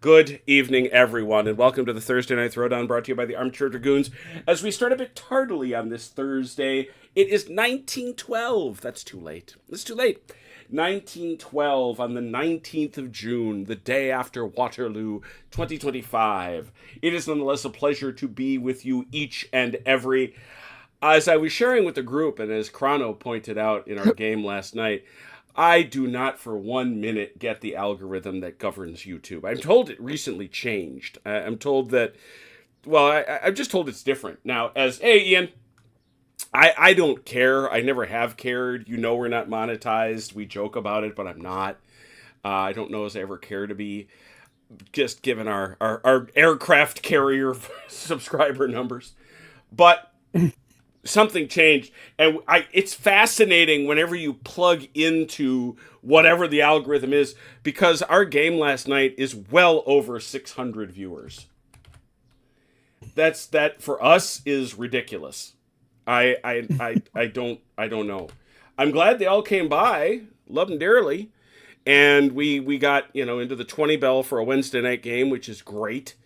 Good evening, everyone, and welcome to the Thursday Night Throwdown brought to you by the Armchair Dragoons. As we start a bit tardily on this Thursday, it is 1912. That's too late. It's too late. 1912 on the 19th of June, the day after Waterloo 2025. It is nonetheless a pleasure to be with you each and every. As I was sharing with the group, and as Chrono pointed out in our game last night, I do not for 1 minute get the algorithm that governs YouTube. I'm told it recently changed. I'm told that, I'm just told it's different. Now, hey, Ian, I don't care. I never have cared. You know we're not monetized. We joke about it, but I'm not. I don't know as I ever care to be, just given our aircraft carrier subscriber numbers. But something changed, and it's fascinating whenever you plug into whatever the algorithm is, because our game last night is well over 600 viewers. That for us is ridiculous. I don't know. I'm glad they all came by, love them dearly, and we got into the 20 bell for a Wednesday night game, which is great.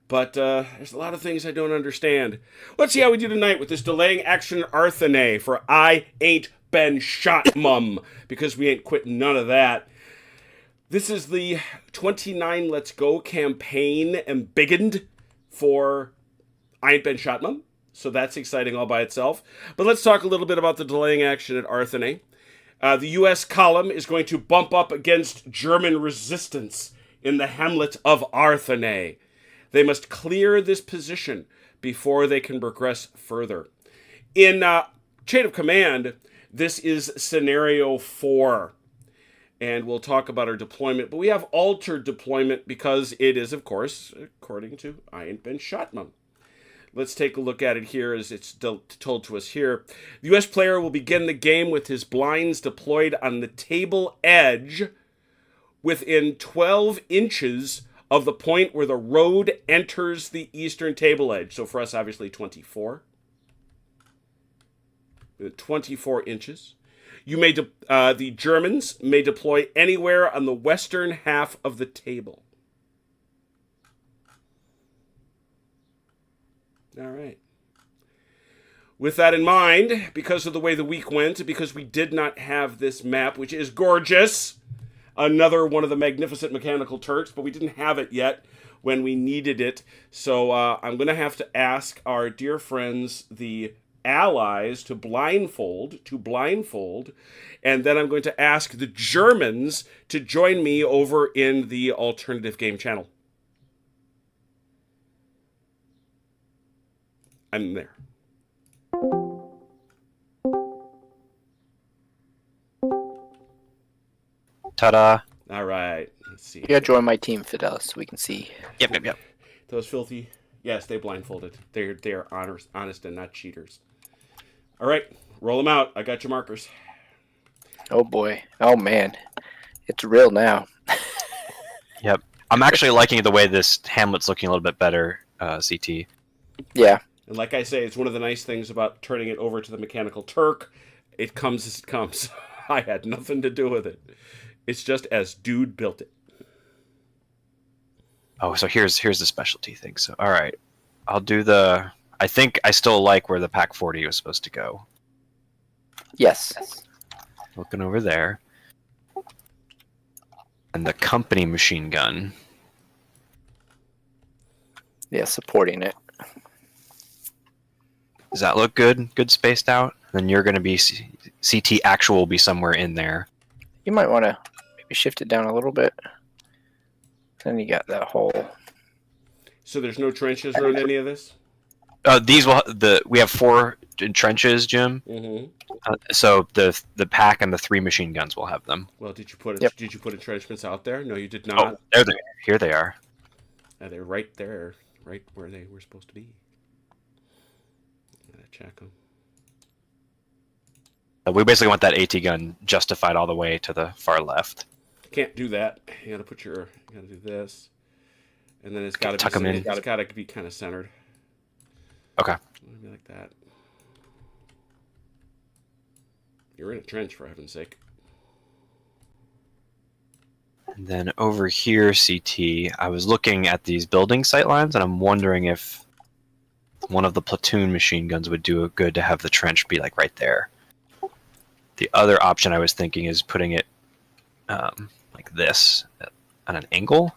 But there's a lot of things I don't understand. Let's see how we do tonight with this delaying action Arthenay for I Ain't Been Shot, Mum, because we ain't quitting none of that. This is the 29 Let's Go campaign embiggened for I Ain't Been Shot, Mum. So that's exciting all by itself. But let's talk a little bit about the delaying action at Arthenay. The U.S. column is going to bump up against German resistance in the hamlet of Arthenay. They must clear this position before they can progress further. In Chain of Command, this is Scenario 4. And we'll talk about our deployment. But we have altered deployment because it is, of course, according to I Ain't Been Shot, Mum. Let's take a look at it here as it's told to us here. The U.S. player will begin the game with his blinds deployed on the table edge within 12 inches of the point where the road enters the eastern table edge. So for us, obviously, 24. 24 inches. The Germans may deploy anywhere on the western half of the table. All right. With that in mind, because of the way the week went, because we did not have this map, which is gorgeous, another one of the magnificent Mechanical Turks, but we didn't have it yet when we needed it. So I'm going to have to ask our dear friends, the Allies, to blindfold, and then I'm going to ask the Germans to join me over in the alternative game channel. I'm there. Ta-da. All right. Let's see. You gotta join my team, Fidel, so we can see. Yep. Those filthy. Yes, they blindfolded. They're honest and not cheaters. All right. Roll them out. I got your markers. Oh boy. Oh man. It's real now. Yep. I'm actually liking the way this hamlet's looking a little bit better, CT. Yeah. And like I say, it's one of the nice things about turning it over to the Mechanical Turk. It comes as it comes. I had nothing to do with it. It's just as dude built it. Oh, so here's the specialty thing. So, all right. I'll do the... I think I still like where the Pack 40 was supposed to go. Yes. Looking over there. And the company machine gun. Yeah, supporting it. Does that look good? Good spaced out? Then you're going to be... CT actual will be somewhere in there. You might want to maybe shift it down a little bit. Then you got that hole. So there's no trenches around any of this? We have 4 trenches, Jim. Mm-hmm. So the pack and the 3 machine guns will have them. Well, did you put Yep. entrenchments out there? No, you did not. Oh, there they are. Here they are. They're right there, right where they were supposed to be. Gotta check them. We basically want that AT gun justified all the way to the far left. Can't do that. You gotta do this, and then it's gotta Tuck 'em in. It's gotta be kind of centered. Okay. Maybe like that. You're in a trench, for heaven's sake. And then over here, CT, I was looking at these building sightlines, and I'm wondering if one of the platoon machine guns would do good to have the trench be like right there. The other option I was thinking is putting it like this at an angle,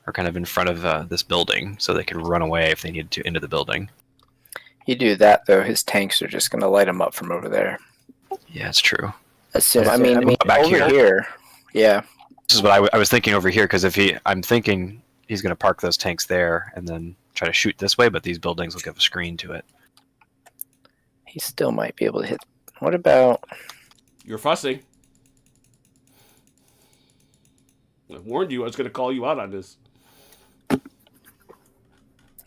or kind of in front of this building, so they could run away if they needed to into the building. You do that though, his tanks are just going to light them up from over there. Yeah, it's true. I mean back over here, yeah. This is what I was thinking over here, because I'm thinking he's going to park those tanks there and then try to shoot this way, but these buildings will give a screen to it. He still might be able to hit. What about? You're fussing. I warned you I was going to call you out on this.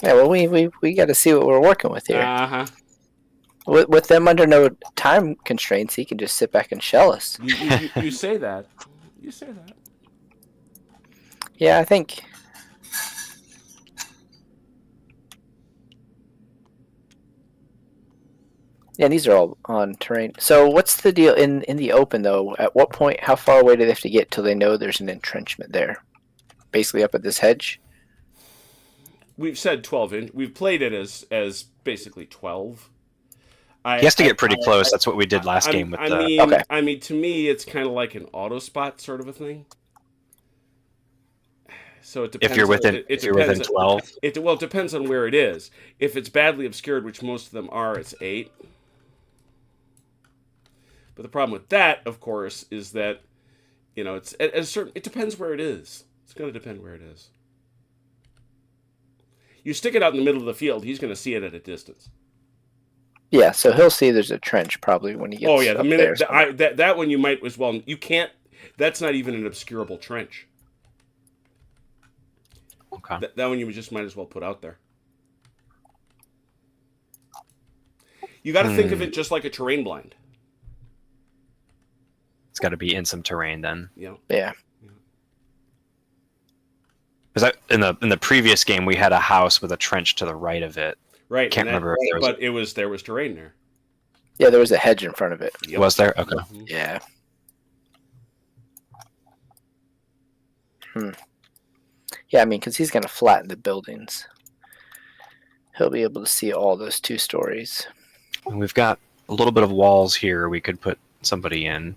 Yeah, well, we got to see what we're working with here. Uh-huh. With them under no time constraints, he can just sit back and shell us. You say that. You say that. Yeah, I think. Yeah, these are all on terrain. So what's the deal in the open, though? At what point, how far away do they have to get till they know there's an entrenchment there? Basically up at this hedge? We've said 12 inch. We've played it as basically 12. He has to get pretty close. That's what we did last game with the... Okay. I mean, to me, it's kind of like an auto spot sort of a thing. So it depends. If you're within 12? It depends on where it is. If it's badly obscured, which most of them are, it's 8. But the problem with that, of course, is that, it's at a certain... It depends where it is. It's going to depend where it is. You stick it out in the middle of the field, he's going to see it at a distance. Yeah, so he'll see there's a trench probably when he gets Oh, yeah. The minute there, that one you might as well... You can't... That's not even an obscurable trench. Okay. That one you just might as well put out there. You got to think of it just like a terrain blind. It's got to be in some terrain then. Yeah. Because in the previous game we had a house with a trench to the right of it. Right. Can't remember. But there was terrain there. Yeah, there was a hedge in front of it. Yep. Was there? Okay. Mm-hmm. Yeah. Yeah, I mean, because he's going to flatten the buildings. He'll be able to see all those 2 stories. And we've got a little bit of walls here we could put somebody in.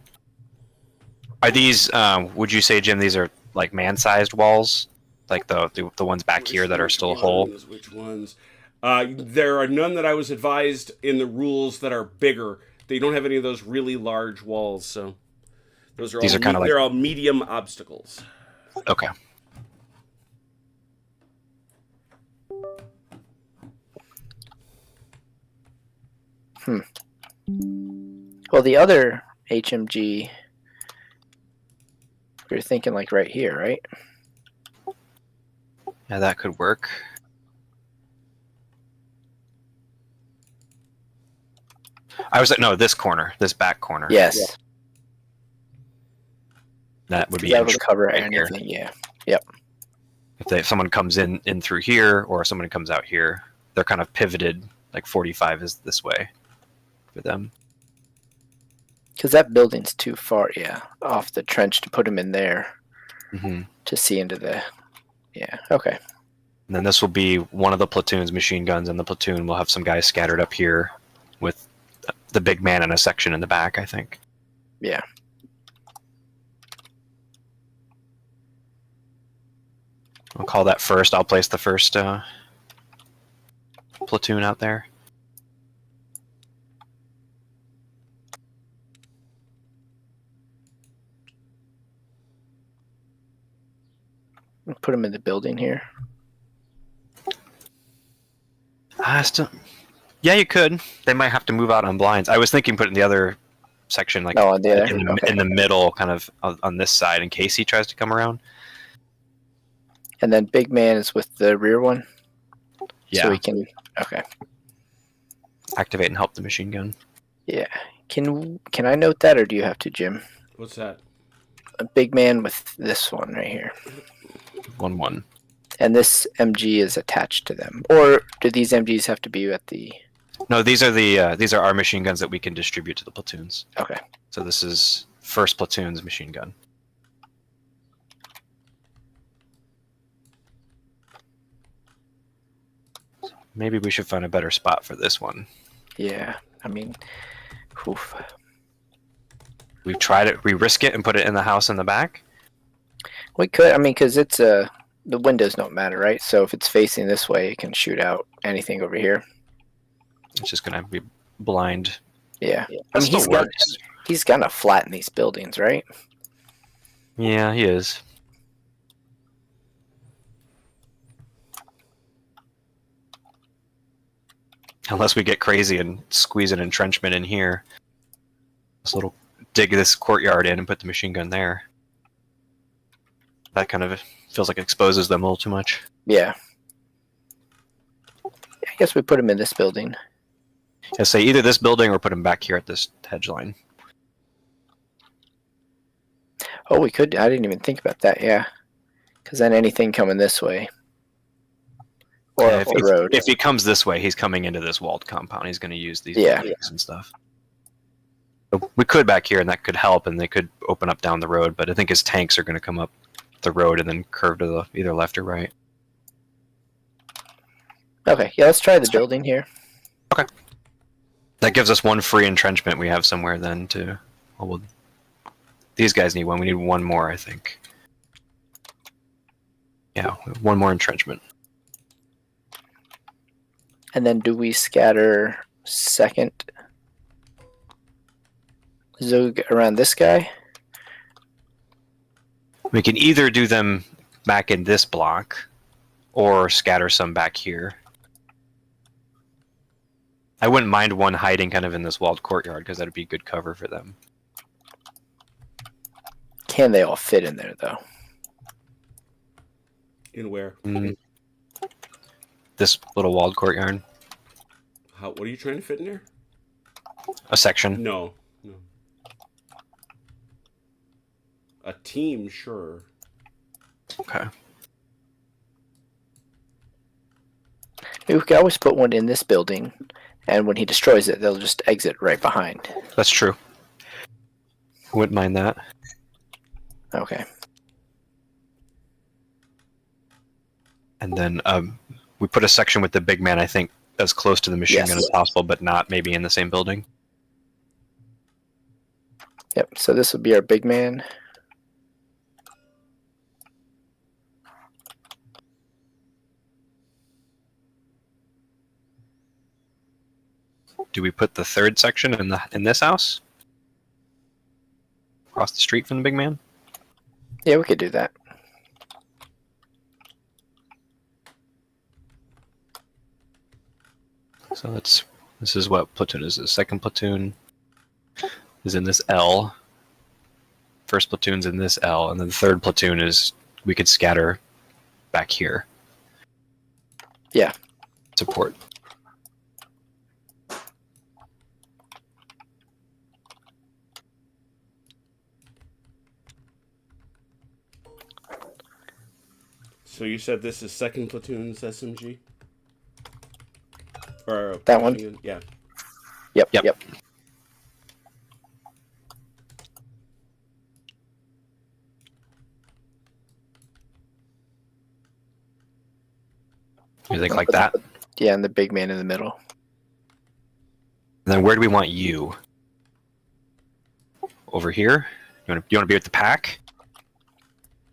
Are these, would you say, Jim, these are like man-sized walls? Like the ones back here that are still whole? Which ones? There are none that I was advised in the rules that are bigger. They don't have any of those really large walls, so those are these all, are kind of like... They're all medium obstacles. Okay. Well, the other HMG, we were thinking like right here, right? Yeah, that could work. I was like, no, this corner, this back corner. Yes. Yeah. That would be that would cover right anything. Here. Yeah. Yep. If someone comes in through here, or someone comes out here, they're kind of pivoted. Like 45 is this way for them. Because that building's too far, off the trench to put him in there to see into the... Yeah, okay. And then this will be one of the platoon's machine guns, and the platoon will have some guys scattered up here with the big man in a section in the back, I think. Yeah. I'll call that first. I'll place the first platoon out there. Put him in the building here. Yeah, you could. They might have to move out on blinds. I was thinking put in the other section, like in the middle, kind of on this side, in case he tries to come around. And then big man is with the rear one. Yeah. So we can. Okay. Activate and help the machine gun. Yeah. Can I note that, or do you have to, Jim? What's that? A big man with this one right here. 1-1. And this MG is attached to them, or do these MGs have to be at the? No, these are our machine guns that we can distribute to the platoons. Okay. So this is first platoon's machine gun. Maybe we should find a better spot for this one. Yeah, I mean, oof. We've tried it. We risk it and put it in the house in the back. We could, I mean, because it's the windows don't matter, right? So if it's facing this way, it can shoot out anything over here. It's just gonna be blind. Yeah, I That mean, still he's gonna flatten these buildings, right? Yeah, he is. Unless we get crazy and squeeze an entrenchment in here. This little dig this courtyard in and put the machine gun there. That kind of feels like it exposes them a little too much. Yeah. I guess we put him in this building. I say either this building or put him back here at this hedge line. Oh, we could. I didn't even think about that. Yeah, because then anything coming this way or Yeah, up the road. if he comes this way, he's coming into this walled compound. He's going to use these Yeah. buildings and stuff. So we could back here, and that could help, and they could open up down the road. But I think his tanks are going to come up the road and then curve to the either left or right. Okay, yeah, let's try the building here. That gives us one free entrenchment we have somewhere then to... Well, these guys need one. We need one more, I think. Yeah, one more entrenchment. And then do we scatter second Zug around this guy? We can either do them back in this block or scatter some back here. I wouldn't mind one hiding kind of in this walled courtyard because that'd be good cover for them. Can they all fit in there, though? In where? This little walled courtyard. What are you trying to fit in there? A section. No. A team, sure. Okay. We could always put one in this building, and when he destroys it, they'll just exit right behind. That's true. Wouldn't mind that. Okay. And then we put a section with the big man, I think, as close to the machine gun as possible, but not maybe in the same building. Yep, so this would be our big man. Do we put the third section in this house? Across the street from the big man? Yeah, we could do that. So this is what platoon is. The second platoon is in this L. First platoon's in this L, and then the third platoon is we could scatter back here. Yeah. Support. So you said this is second platoon's SMG? Or That one? Yeah. Yep. You think like that? And Yeah, and the big man in the middle. then where do we want you? Over here? You want to be with the pack?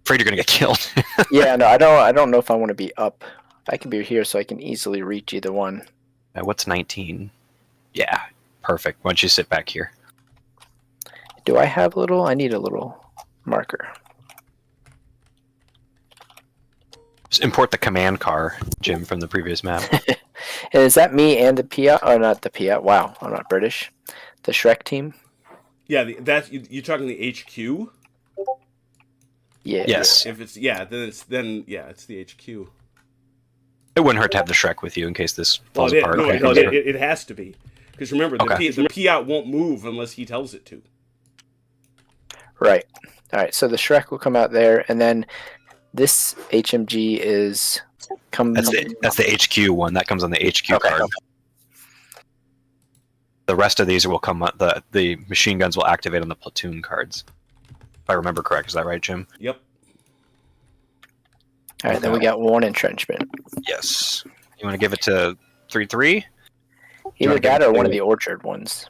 Afraid you're gonna get killed. Yeah, no, I don't know if I want to be up. I can be here so I can easily reach either one. What's 19? Yeah, perfect. Why don't you sit back here? Do I have a little? I need a little marker. Just import the command car, Jim, from the previous map. And is that me and the Pia? Or not the Pia? Wow, I'm not British. The Shrek team? Yeah, that's you're talking the HQ? Yeah. Yes. If it's it's the HQ. It wouldn't hurt to have the Shrek with you in case this falls Well, apart. no, Okay. it has to be. Because remember, Okay. the Piat won't move unless he tells it to. Right. All right. So the Shrek will come out there, and then this HMG is come. That's the HQ one. That comes on the HQ Okay. card. The rest of these will come. The machine guns will activate on the platoon cards. If I remember correct, is that right, Jim? Yep. All right. Then we got one entrenchment. Yes. You want to give it to 3-3. Either wanna give that it or one to- of the orchard ones.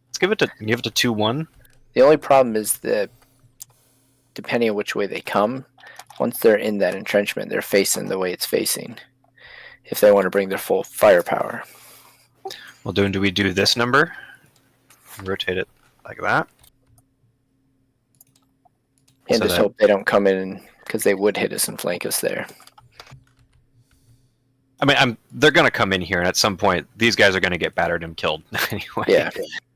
Let's give it to 2-1. The only problem is that depending on which way they come, once they're in that entrenchment, they're facing the way it's facing. If they want to bring their full firepower. Well, do we do this number? Rotate it like that. And So just that- hope they don't come in because they would hit us and flank us there. I mean, they're going to come in here, and at some point, these guys are going to get battered and killed anyway. Yeah.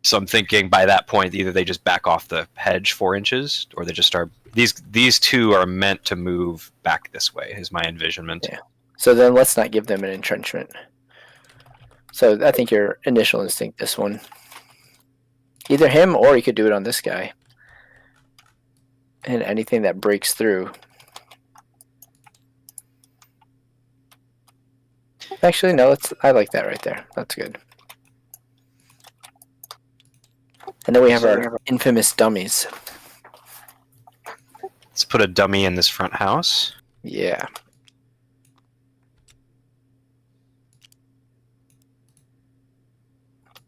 So I'm thinking by that point, either they just back off the hedge 4 inches, or they just start. These two are meant to move back this way. Is my envisionment. Yeah. So then let's not give them an entrenchment. So I think your initial instinct, this one. Either him or you could do it on this guy. And anything that breaks through. Actually, no, I like that right there. That's good. And then we have our infamous dummies. Let's put a dummy in this front house. Yeah.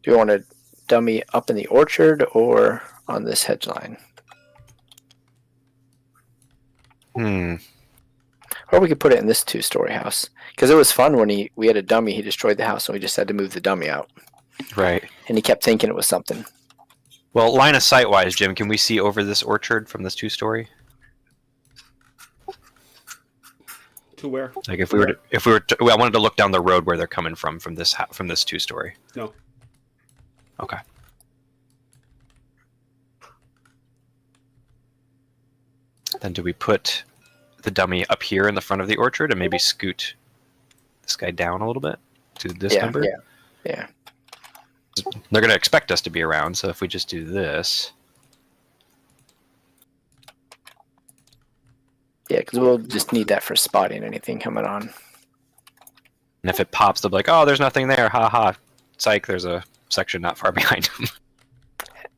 Do you want a dummy up in the orchard or on this hedge line? Or we could put it in this 2-story house. Because it was fun when we had a dummy, he destroyed the house, and we just had to move the dummy out. Right. And he kept thinking it was something. Well, line of sight wise, Jim, can we see over this orchard from this 2-story? To where? Like if we were to, I wanted to look down the road where they're coming from this 2-story. No. Okay. Then do we put the dummy up here in the front of the orchard and maybe scoot this guy down a little bit to this number? Yeah. They're going to expect us to be around, so if we just do this. Yeah, because we'll just need that for spotting anything coming on. And if it pops, they'll be like, oh, there's nothing there. Ha ha. Psych, there's a section not far behind them.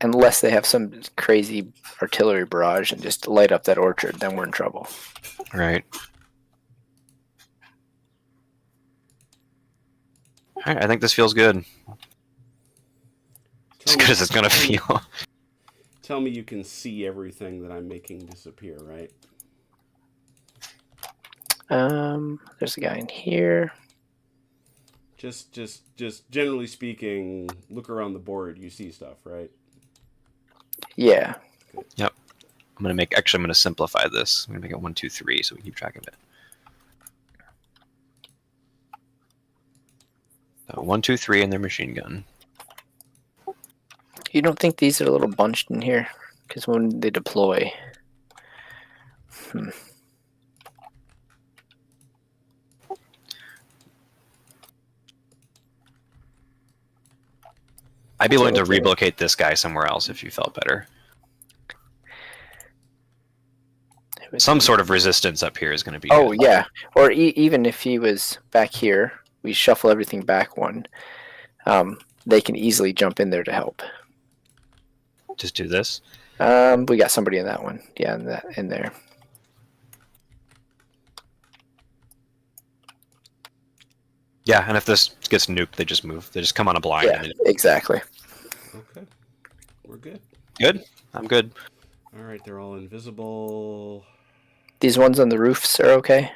Unless they have some crazy artillery barrage and just light up that orchard, then we're in trouble. Right. Alright, I think this feels good. As good as it's gonna feel. Tell me you can see everything that I'm making disappear, right? There's a guy in here. Just generally speaking, look around the board, you see stuff, right? Yeah. Yep. I'm gonna simplify this. I'm gonna make it 1, 2, 3 so we keep track of it. So 1, 2, 3 and their machine gun. You don't think these are a little bunched in here? Because when they deploy... I'd be willing to relocate this guy somewhere else if you felt better. Some sort of resistance up here is going to be Oh, good. yeah. Or even if he was back here, we shuffle everything back one. They can easily jump in there to help. Just do this. We got somebody in that one. Yeah, in there. Yeah, and if this gets nuked, they just move. They just come on a blind. Yeah, exactly. Okay. We're good. Good? I'm good. All right, they're all invisible. These ones on the roofs are okay?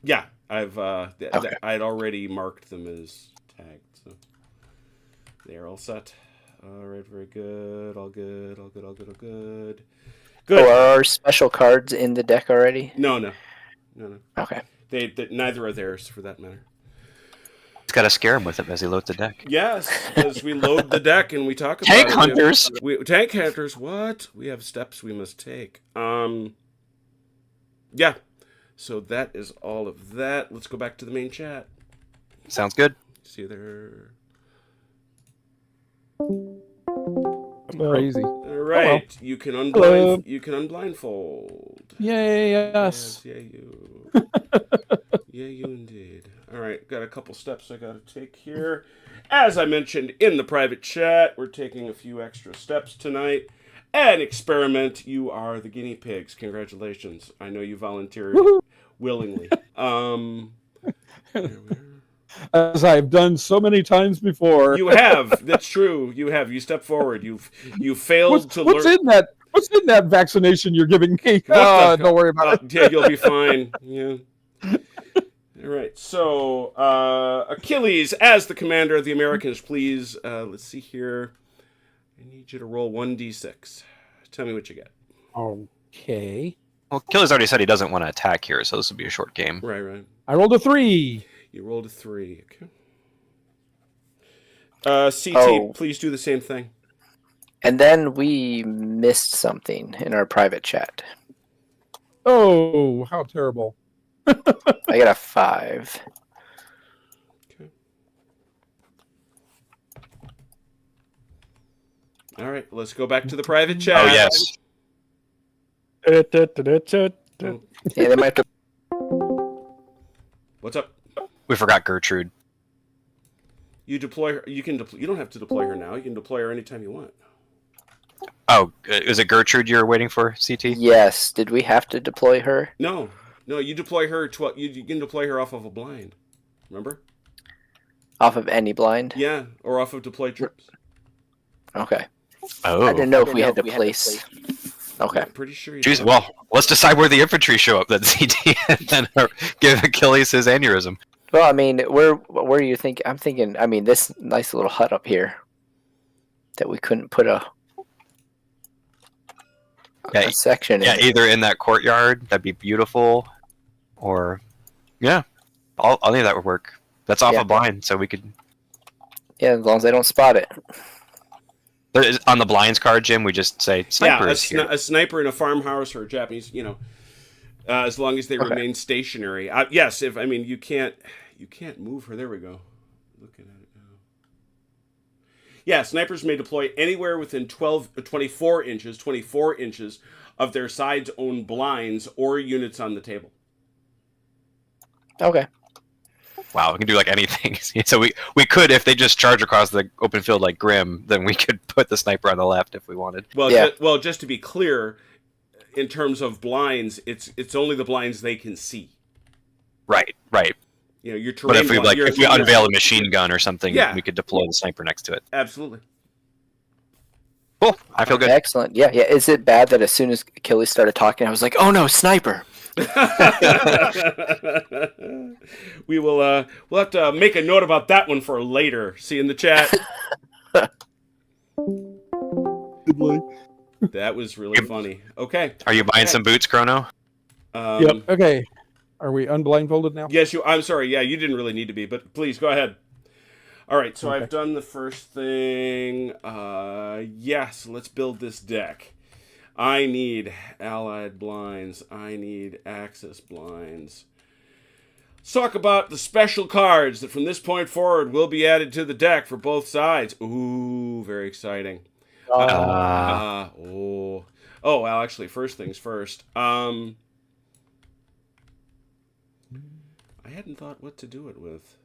Yeah, I've Okay. I'd already marked them as tagged, so they are all set. All right, very good. All good. All good. All good. All good. Good. Oh, are our special cards in the deck already? No. Okay. They neither are theirs for that matter. It's got to scare him with it as he loads the deck. Yes, as we load the deck and we talk about Tank it, hunters! Tank hunters. What? We have steps we must take. Yeah. So that is all of that. Let's go back to the main chat. Sounds good. See you there. Crazy. All right. Hello. You can Hello. unblindfold. Yay, yes. Yeah, you. Yeah, you indeed. All right, got a couple steps I got to take here. As I mentioned in the private chat, we're taking a few extra steps tonight. An experiment. You are the guinea pigs. Congratulations. I know you volunteered willingly. There we are. as I've done so many times before. You have. That's true. You have. You step forward. You failed to What's learn. in that? What's in that vaccination you're giving me? What the- Don't worry about it. Yeah, you'll be fine. Yeah. All right. So, Achilles, as the commander of the Americans, please. Let's see here. I need you to roll 1d6. Tell me what you get. Okay. Well, Achilles already said he doesn't want to attack here, so this will be a short game. Right. I rolled a 3. You rolled a 3. Okay. CT, please do the same thing. And then we missed something in our private chat. Oh, how terrible. I got a 5. Okay. All right, let's go back to the private chat. Oh, yes. Yeah, they might have to. What's up? We forgot Gertrude. You deploy her. You don't have to deploy her now. You can deploy her anytime you want. Oh, is it Gertrude you're waiting for, CT? Yes. Did we have to deploy her? No. You deploy her. You can deploy her off of a blind. Remember? Off of any blind? Yeah, or off of deployed troops. Okay. Oh. I didn't know if we had to place. Okay. I'm pretty sure. Jeez, well, let's decide where the infantry show up then, CT, and then give Achilles his aneurysm. Well, I mean, where do you think? I'm thinking. I mean, this nice little hut up here that we couldn't put a section in. Yeah, either in that courtyard, that'd be beautiful, or yeah, any of that would work. That's off a blind, so we could. Yeah, as long as they don't spot it. On the blinds card, Jim, we just say sniper is here. A sniper in a farmhouse or a Japanese, as long as they remain stationary. Yes, you can't move her. There we go. Looking at it now. Yeah, snipers may deploy anywhere within 24 inches of their side's own blinds or units on the table. Okay. Wow, we can do like anything. So we could, if they just charge across the open field like Grim, then we could put the sniper on the left if we wanted. Well, just to be clear, in terms of blinds, it's only the blinds they can see. Right. Your terrain. But if we unveil a machine gun or something, we could deploy the sniper next to it. Absolutely. Cool. I feel good. Excellent. Yeah. Is it bad that as soon as Achilles started talking, I was like, "Oh no, sniper!" We'll have to make a note about that one for later. See you in the chat. That was really funny. Okay. Are you buying some boots, Chrono? Yep. Okay. Are we unblindfolded now? Yes, I'm sorry. Yeah, you didn't really need to be, but please go ahead. All right, so I've done the first thing. Yes, let's build this deck. I need allied blinds. I need axis blinds. Let's talk about the special cards that from this point forward will be added to the deck for both sides. Ooh, very exciting. Well, actually, first things first. I hadn't thought what to do it with.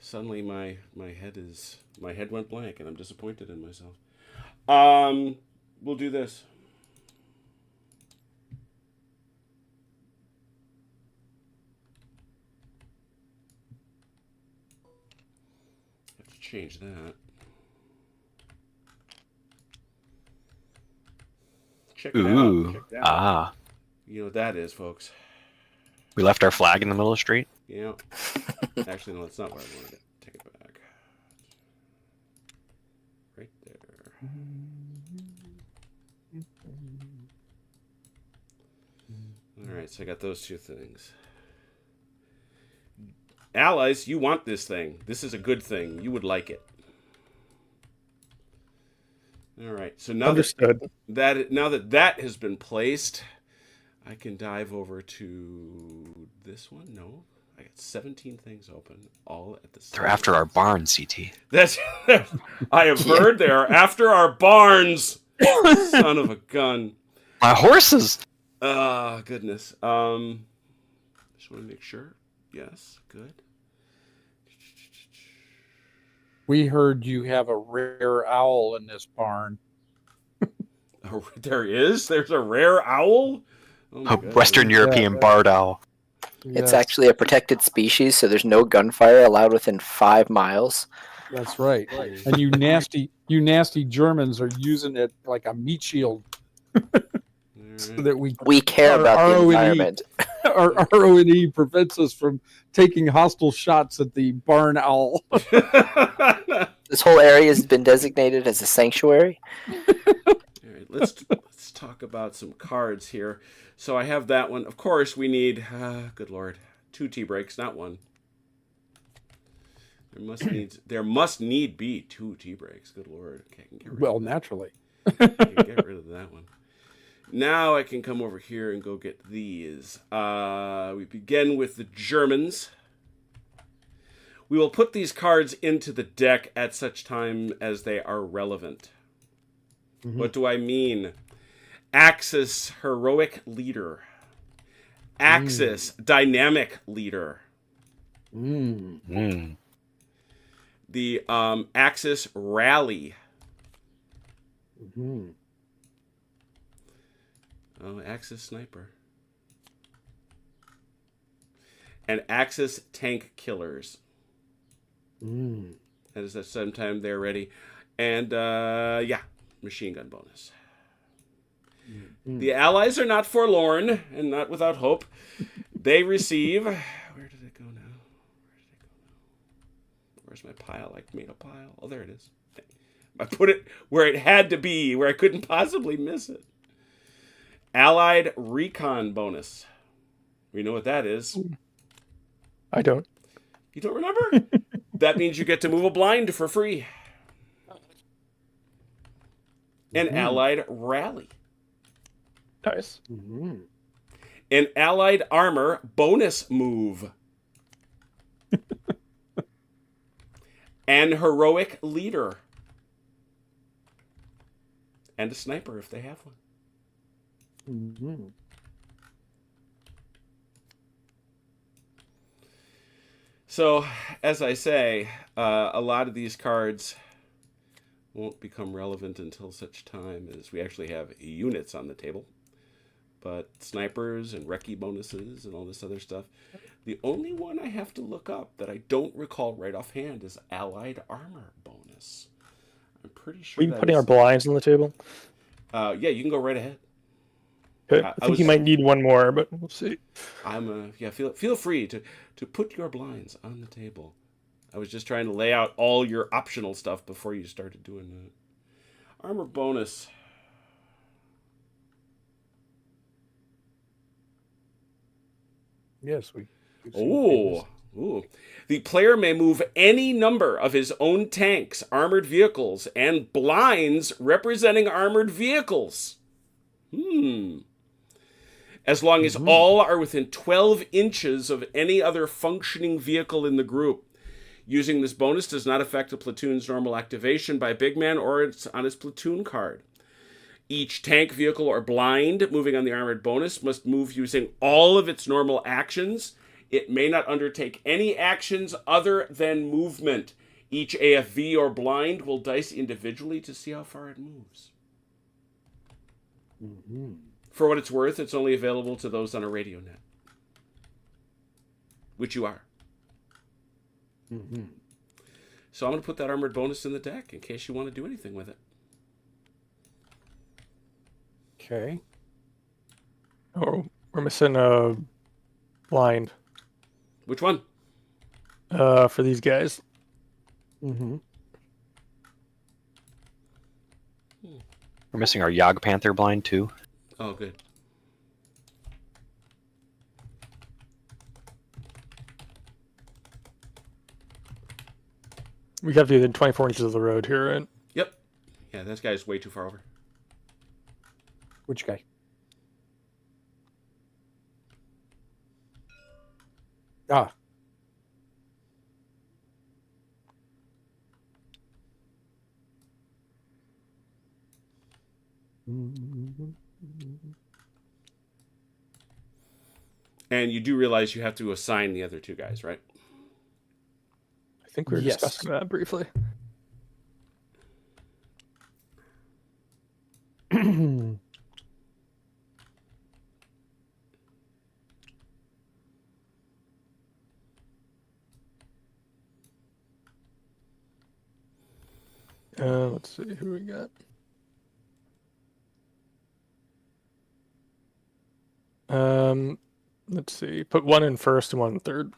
Suddenly, my head went blank, and I'm disappointed in myself. We'll do this. Have to change that. Check it out. Check that out. You know what that is, folks. We left our flag in the middle of the street? Yeah. Actually, no, that's not where I wanted it. Take it back. Right there. Alright, so I got those two things. Allies, you want this thing. This is a good thing. You would like it. Alright, so now that has been placed, I can dive over to this one. No, I got 17 things open, all at the same time. They're after our barn, CT. That's I have heard they are after our barns. Son of a gun. My horses. Goodness. Just want to make sure. Yes, good. We heard you have a rare owl in this barn. There is? There's a rare owl? Oh a Western European barred owl. It's Yes, actually a protected species, so there's no gunfire allowed within 5 miles. that's right. And you nasty Germans are using it like a meat shield so that We care about the RONE environment. our RONE prevents us from taking hostile shots at the barn owl. This whole area has been designated as a sanctuary. All right, let's talk about some cards here. So I have that one. Of course, we need, good lord, 2 tea breaks, not 1. There must need be 2 tea breaks. Good lord. Okay, I can get rid of that. Naturally. I can get rid of that one. Now I can come over here and go get these. We begin with the Germans. We will put these cards into the deck at such time as they are relevant. Mm-hmm. What do I mean? Axis, heroic leader. Axis, dynamic leader. The Axis, rally. Oh, Axis, sniper. And Axis, tank killers. And at the same time they're ready. And, machine gun bonus. The Allies are not forlorn and not without hope. They receive... Where did it go now? Where's my pile? I made a pile. Oh, there it is. I put it where it had to be, where I couldn't possibly miss it. Allied recon bonus. We know what that is. I don't. You don't remember? That means you get to move a blind for free. An Allied rally. Nice. An Allied armor bonus move. An heroic leader. And a sniper if they have one. So, as I say, a lot of these cards won't become relevant until such time as we actually have units on the table. But snipers and recce bonuses and all this other stuff. The only one I have to look up that I don't recall right offhand is Allied armor bonus. I'm pretty sure. Are you putting our blinds on the table? Yeah, you can go right ahead. Okay. I think you might need one more, but we'll see. Feel free to put your blinds on the table. I was just trying to lay out all your optional stuff before you started doing that. Armor bonus. Yes, Ooh. The player may move any number of his own tanks, armored vehicles, and blinds representing armored vehicles. As long as all are within 12 inches of any other functioning vehicle in the group. Using this bonus does not affect a platoon's normal activation by Big Man or it's on his platoon card. Each tank, vehicle, or blind moving on the armored bonus must move using all of its normal actions. It may not undertake any actions other than movement. Each AFV or blind will dice individually to see how far it moves. For what it's worth, it's only available to those on a radio net. Which you are. So I'm going to put that armored bonus in the deck in case you want to do anything with it. Okay. Oh, we're missing a blind. Which one? For these guys. We're missing our Yog Panther blind too. Oh, good. We have to be within 24 inches of the road here, right? Yep. Yeah, this guy's way too far over. Which guy? Ah. And you do realize you have to assign the other two guys, right? I think we were Yes. discussing that briefly. Let's see who we got. Let's see. Put one in first and one in third.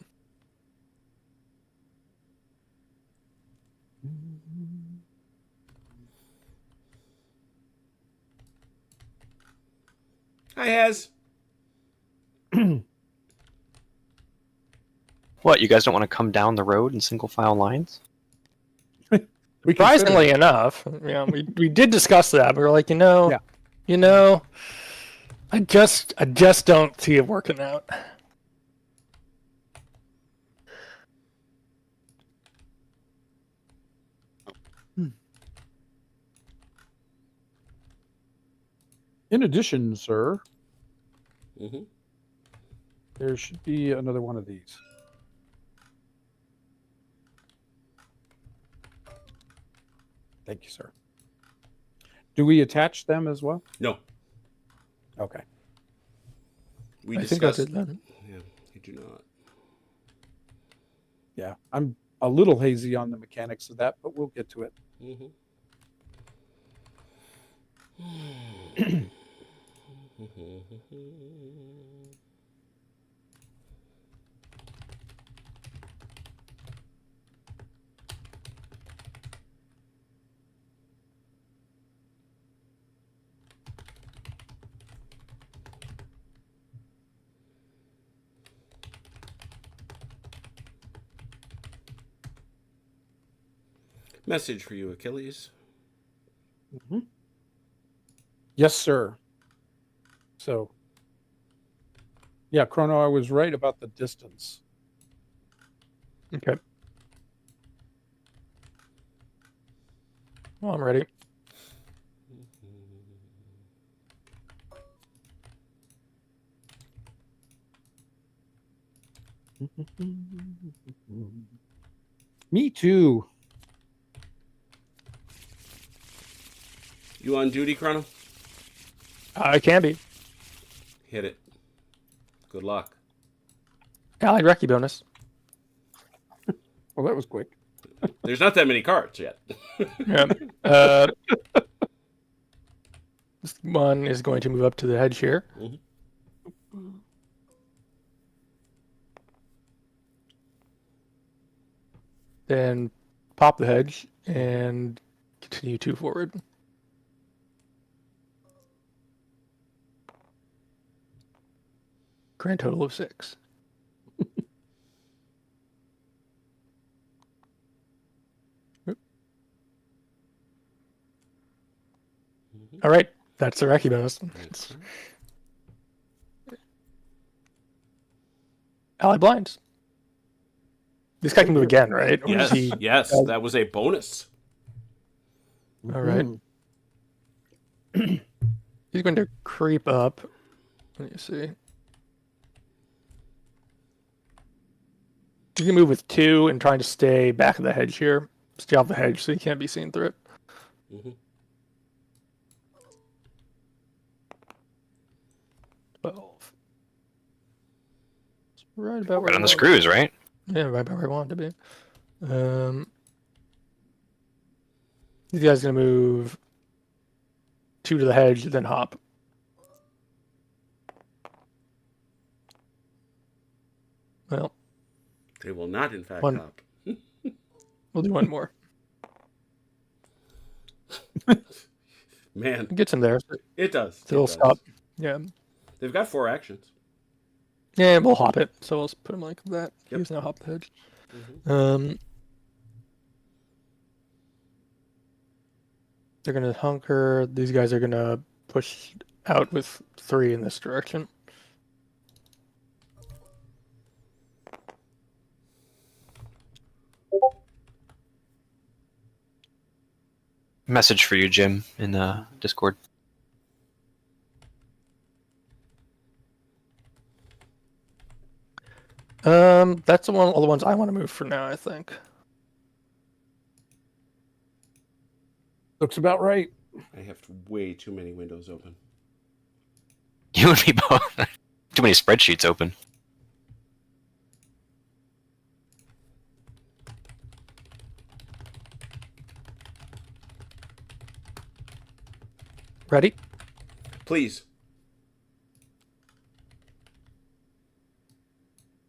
Hi, Hez. What, you guys don't want to come down the road in single file lines? We Surprisingly enough, we did discuss that. We were like, Yeah. I just don't see it working out. In addition, sir, Mm-hmm. there should be another one of these. Thank you, sir. Do we attach them as well? No, Okay. we I think I discussed. did that. Yeah, you do not. Yeah, I'm a little hazy on the mechanics of that, but we'll get to it. Mm-hmm. Message for you, Achilles. Yes, sir. So, yeah, Chrono, I was right about the distance. Okay. Well, I'm ready. Me too. You on duty, Chrono? I can be. Hit it. Good luck. Allied Recce bonus. Well, that was quick. There's not that many cards yet. Yeah. This one is going to move up to the hedge here. Mhm. Then pop the hedge and continue 2 forward. Grand total of 6. All right, that's the Recce bonus. Ally blinds. This guy can move again, right? Or Yes, is he... yes, that was a bonus. All right. He's going to creep up. Let me see. He's going to move with 2 and trying to stay back of the hedge here. Stay off the hedge so he can't be seen through it. Mm-hmm. 12. It's right about where Right I on the want- screws, right? Yeah, right about where I want it to be. These guys going to move 2 to the hedge, then hop. Well, They will not, in fact, One. hop. we'll do one more. Man, It gets him there. it does. So he'll It does. stop. Yeah. They've got 4 actions. Yeah, we'll hop it. So we'll put him like that. Yep. He's now hop the hedge. Mhm. They're gonna hunker. These guys are gonna push out with 3 in this direction. Message for you, Jim, in Discord. That's all the ones I want to move for now, I think. Looks about right. I have way too many windows open. You and me both. Too many spreadsheets open. Ready? Please.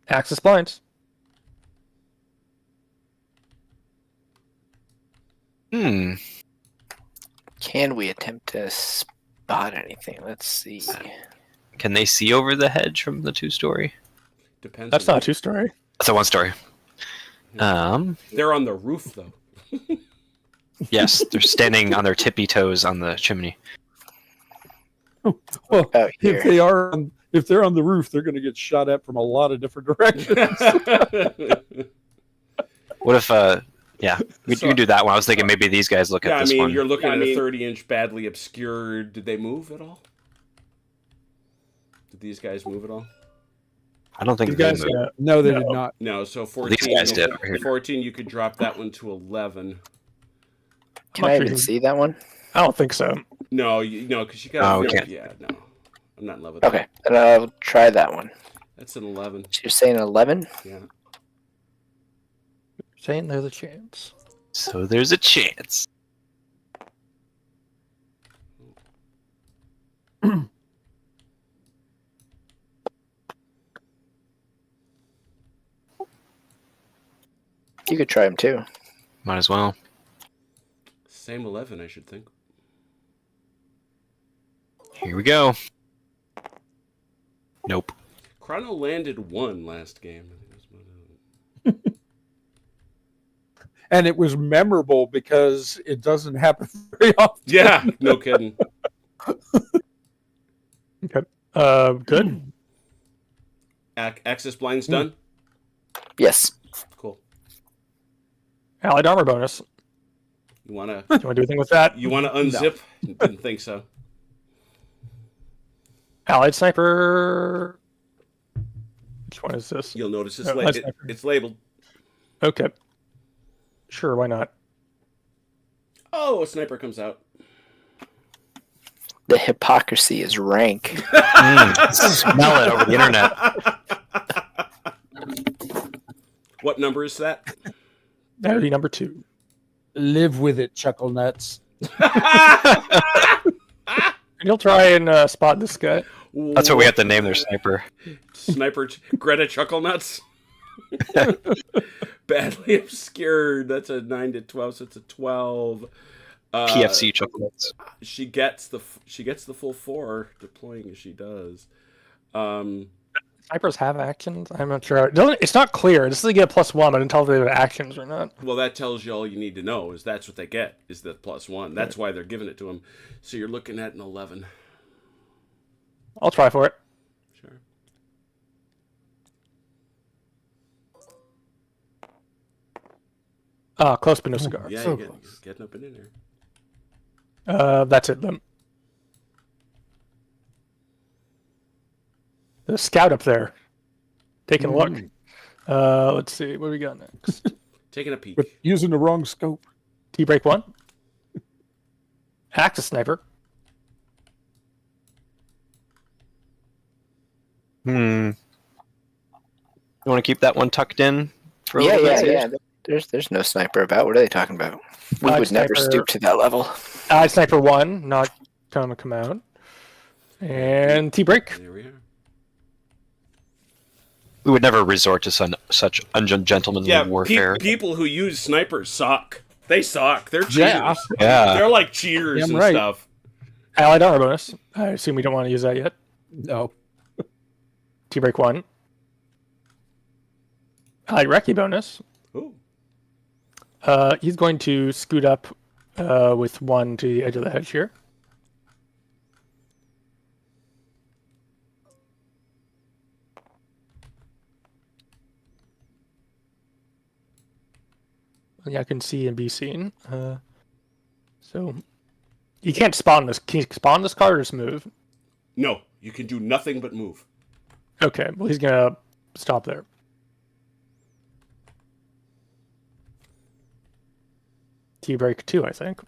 Axis blinds. Hmm. Can we attempt to spot anything? Let's see. Can they see over the hedge from the 2-story? Depends. That's on not a 2-story. That's a 1-story. They're on the roof though. Yes, they're standing on their tippy toes on the chimney. Well, Out here. if they're on the roof, they're going to get shot at from a lot of different directions. What if, yeah, we can do that one. I was thinking maybe these guys look Yeah, at I this mean, one. you're looking at a 30-inch badly obscured. Did they move at all? Did these guys move at all? I don't think You they guys, moved. No, they did not. No, so 14. These guys did over here. 14, you could drop that one to 11. Can I even see that one? I don't think so. No, because you got. Oh, we can't. Yeah, no, I'm not in love with Okay, that. then I'll try that one. That's an 11. So you're saying 11? Yeah. Saying there's a chance. So there's a chance. You could try him too. Might as well. Same 11, I should think. Here we go. Nope. Chrono landed 1 last game. And it was memorable because it doesn't happen very often. Yeah, no kidding. Good. Access blind's done. Yes. Cool. Allied armor bonus. You wanna Do you want to do anything with that? unzip? Didn't think so. Allied sniper. Which one is this? You'll notice it's, Oh, that's not- it's labeled. Okay. Sure, why not? Oh, a sniper comes out. The hypocrisy is rank. Smell it over the internet. What number is that? That would be number 2. Live with it, chuckle nuts. And you'll try and spot this guy. That's what we have to name their sniper. Sniper Greta Chucklenuts. Badly obscured. That's a 9 to 12, so it's a 12. PFC chocolates. She gets the full 4 deploying as she does. Snipers have actions? I'm not sure. It's not clear. This is they get +1, but until they have actions or not. Well, that tells you all you need to know is that's what they get is the +1. That's why they're giving it to them. So you're looking at an 11. I'll try for it. Sure. Close but no cigar. Yeah, So you're close. getting up and in there. That's it then. The scout up there. Taking a look. Let's see. What do we got next? Taking a peek. But using the wrong scope. T-break 1. Axis sniper. You want to keep that one tucked in for a Yeah, little yeah, bit? yeah. There's no sniper about. What are they talking about? We Allied would never sniper. stoop to that level. Allied sniper 1. Not gonna come out. And T-break. There we are. We would never resort to such ungentlemanly Yeah, warfare. people who use snipers suck. They suck. They're cheaters. Yeah. Yeah. They're like cheaters Damn and right. stuff. Allied armor bonus. I assume we don't want to use that yet. No. T-break 1. Allied recce bonus. Ooh. He's going to scoot up with 1 to the edge of the hedge here. Yeah, I can see and be seen. So you can't spawn this. Can you spawn this card or just move? No, you can do nothing but move. Okay, well he's gonna stop there. T-break 2, I think.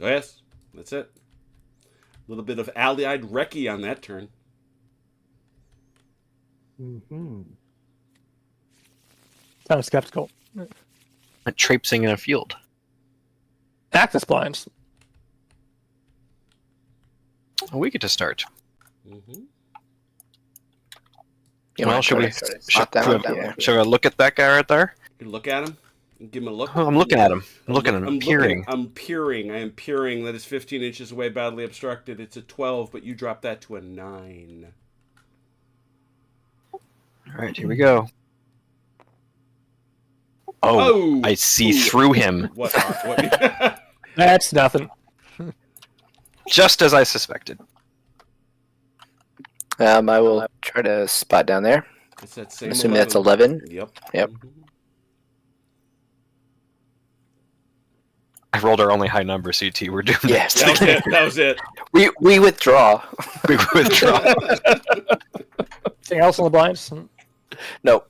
Oh, yes, that's it. A little bit of allied recce on that turn. Kind of skeptical. Like traipsing in a field. Axis blinds. We get to start. Mm-hmm. You Well, might should try we? to spot that one down there. Should I look at that guy right there? You look at him. Give him a look. Oh, I'm looking at him. I'm looking at him. I'm Peering. I'm peering. I am peering. That is 15 inches away, badly obstructed. It's a 12, but you drop that to a 9. All right, here we go. Oh, I see through him. What? That's nothing. Just as I suspected. I will try to spot down there. It's that same. I'm assuming that's 11. Yep. Yep. I rolled our only high number, CT. We're doing Yes. That was it. That was it. We withdraw. We withdraw. Anything else on the blinds? Nope.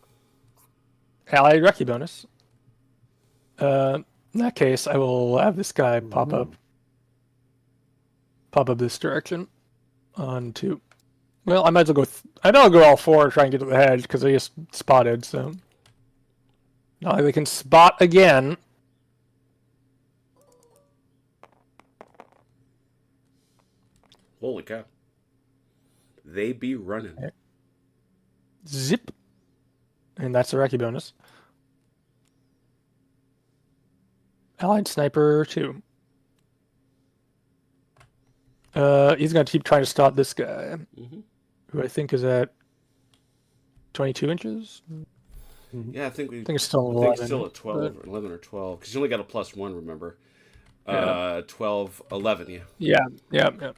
Allied Recce bonus. In that case, I will have this guy pop up this direction on 2. Well, I might as well go. I know I'll go all 4 and try and get to the hedge because they just spotted. So now they can spot again. Holy cow! They be running. Zip, and that's a Recce bonus. Allied Sniper 2. He's gonna keep trying to stop this guy, who I think is at 22 inches. Yeah, I think it's still 11. I think it's still at 12, or 11 or 12, because you only got a +1. Remember, 12, 11. Yeah. Yeah.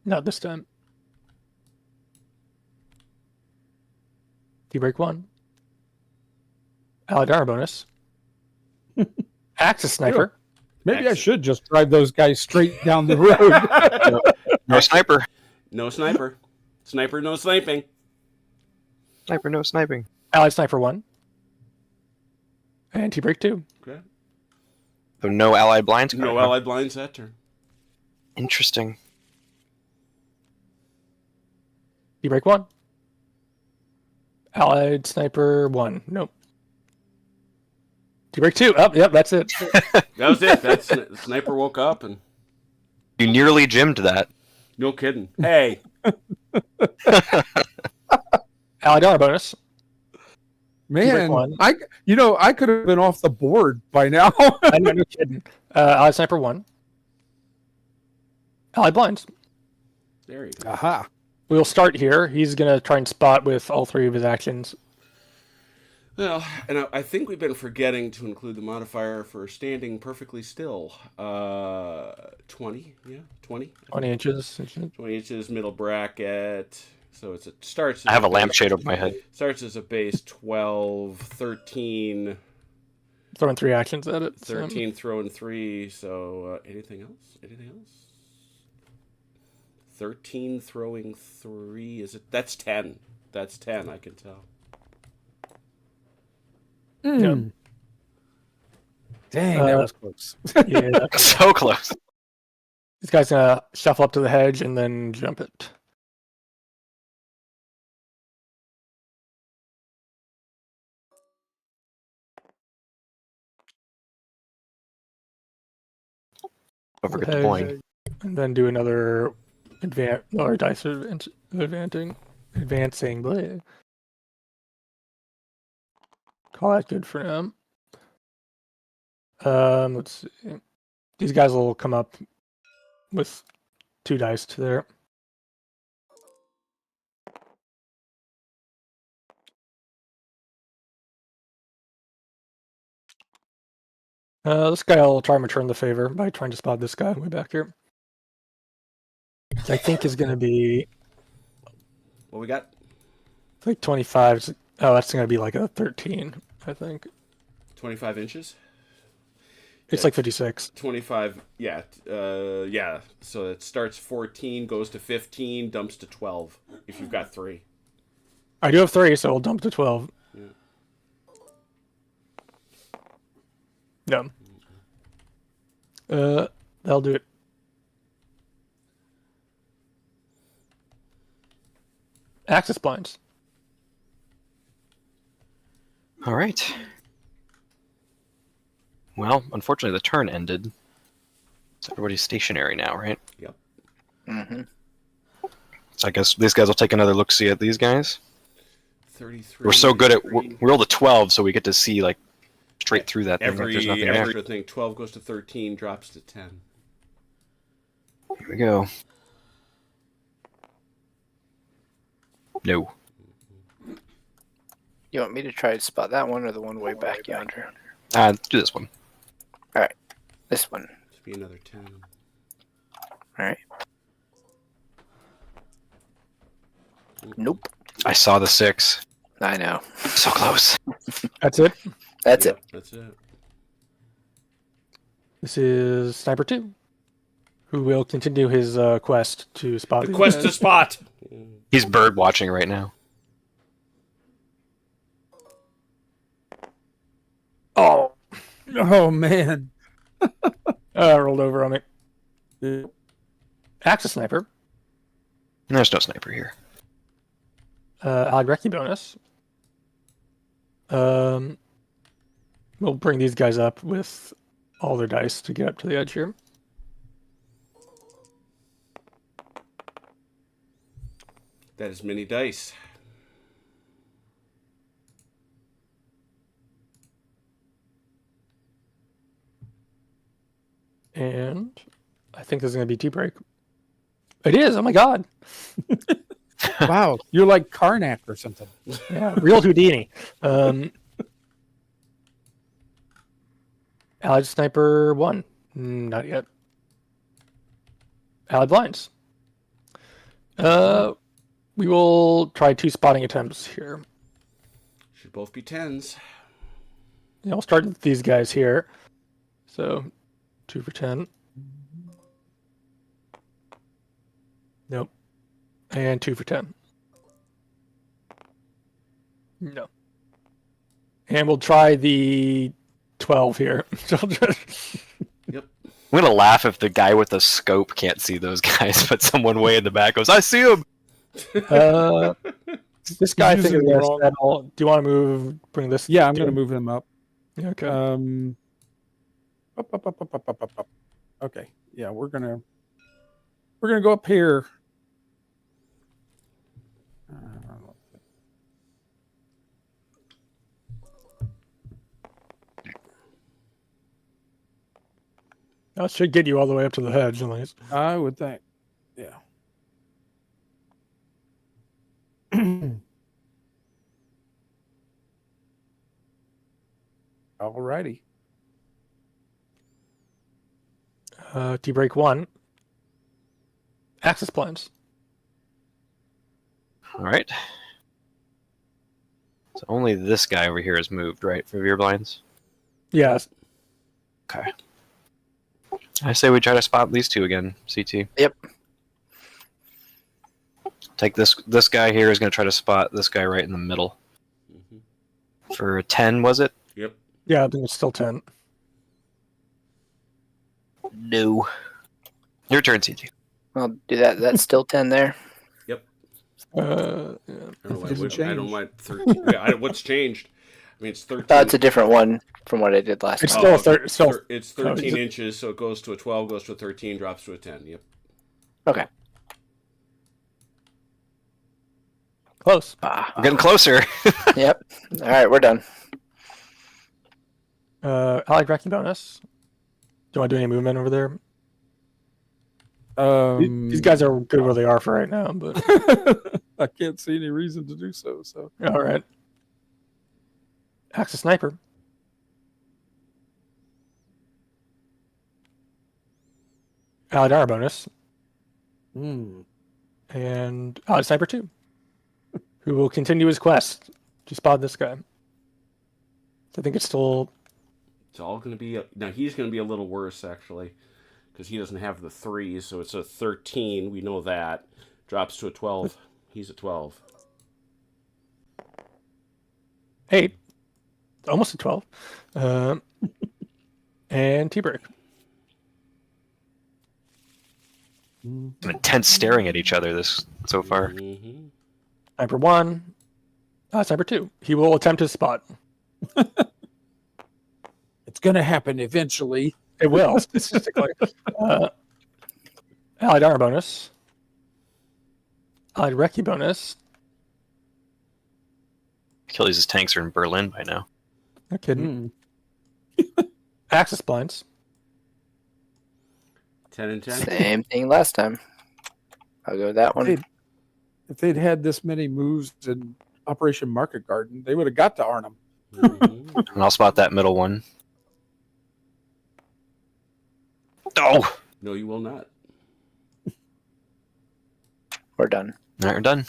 Not this time. D-break 1. Allied armor bonus. Axis sniper. Sure. Maybe I should just drive those guys straight down the road. No sniper. No sniper. Sniper, no sniping. Sniper, no sniping. Allied sniper 1. And T-break 2. Okay. So no allied blinds? No allied blinds that turn. Interesting. T-break 1. Allied sniper 1. Nope. T-break 2. Oh, yep, that's it. That was it. The sniper woke up and... You nearly gymmed that. No kidding. Hey. Allied armor bonus. Man, one. I could have been off the board by now. I'm no kidding. Allied sniper 1. Allied blinds. There you go. Aha. We'll start here. He's going to try and spot with all 3 of his actions. Well, and I think we've been forgetting to include the modifier for standing perfectly still. 20, yeah, 20. 20 inches. 20 inches, middle bracket. So it starts. I have a lampshade over my head. Starts as a base 12, 13. Throwing 3 actions at it. 13 throwing 3. So anything else? Anything else? 13 throwing 3. Is it? That's 10. That's 10. I can tell. Yep. Dang, that was close. Yeah. So close. This guy's going to shuffle up to the hedge and then jump it. Don't forget deploying. And then do another dice advancing. Blah. Call that good for him. Let's see. These guys will come up with 2 dice to there. This guy will try and return the favor by trying to spot this guy way back here. Which I think is going to be What we got? like 25. Oh, that's going to be like a 13, I think. 25 inches? It's like 56. 25, yeah. Yeah. So it starts 14, goes to 15, dumps to 12 if you've got 3. I do have 3, so I'll dump to 12. Yeah. No. That'll do it. Axis blinds. All right. Well, unfortunately, the turn ended. So everybody's stationary now, right? Yep. Mm-hmm. So I guess these guys will take another look-see at these guys. 33. We're so good at... We rolled a 12, so we get to see, like, straight through that thing. Like there's nothing Every there. extra thing. 12 goes to 13, drops to 10. Here we go. No. You want me to try to spot that one or the one way back yonder? Do this one. This one. To be another 10. All right. Nope. I saw the 6. I know. So close. That's it. That's it. That's it. This is Sniper 2, who will continue his quest to spot The these quest guys. to spot. He's bird watching right now. Oh, Oh man. rolled over on me. Axis Sniper. There's no sniper here. Allied Recce bonus. We'll bring these guys up with all their dice to get up to the edge here. That is many dice. And I think this is going to be tea break. It is. Oh my god. Wow. You're like Karnak or something. Yeah, real Houdini. Allied Sniper 1. Not yet. Allied Blinds. We will try 2 spotting attempts here. Should both be 10s. Yeah, we'll start with these guys here. So, 2 for 10. Nope. And 2 for 10. No. And we'll try the 12 here. Yep. I'm gonna laugh if the guy with the scope can't see those guys, but someone way in the back goes, "I see him." This guy He's thinks using we're the gonna wrong- settle. Do you want to bring this? Yeah, I'm gonna move him up. Yeah, okay. Up. Okay. Yeah, we're gonna go up here. That should get you all the way up to the hedge, at least. I would think. Yeah. Alrighty. Tea break 1. Axis plans. All right. So only this guy over here has moved, right, for rear blinds? Yes. Okay. I say we try to spot these two again, CT. Yep. Take this guy here is going to try to spot this guy right in the middle. Mm-hmm. For a 10, was it? Yep. Yeah, I think it's still 10. No. Your turn, CT. I'll do that. That's still 10 there. Yeah. I don't know why. Doesn't I don't change. want 13. Yeah, what's changed? I mean, it's 13. It's a different one from what I did last It's time. still It's Oh, 13 is it- inches, so it goes to a 12, goes to a 13, drops to a 10. Yep. Okay. close. We're getting closer. Yep. All right, we're done. Allied Recce bonus. Do you want to do any movement over there? These guys are good where they are for right now, but I can't see any reason to do so. So all right. Axis Sniper. Allied Armor bonus. And Allied Sniper 2, who will continue his quest to spot this guy. I think it's still... It's all going to be... Now, he's going to be a little worse, actually, because he doesn't have the 3s, so it's a 13. We know that. Drops to a 12. He's a 12. 8. Almost a 12. And T-Break. Some intense staring at each other this so far. Mm-hmm. Sniper 1. Sniper 2. He will attempt his spot. I It's going to happen eventually. It will, statistically. Allied armor bonus. Allied recce bonus. Achilles' tanks are in Berlin by now. No kidding. Mm. Axis blinds. 10 and 10. Same thing last time. I'll go with that one. If they'd had this many moves in Operation Market Garden, they would have got to Arnhem. Mhm. And I'll spot that middle one. Oh! No, you will not. We're done. All right, we're done.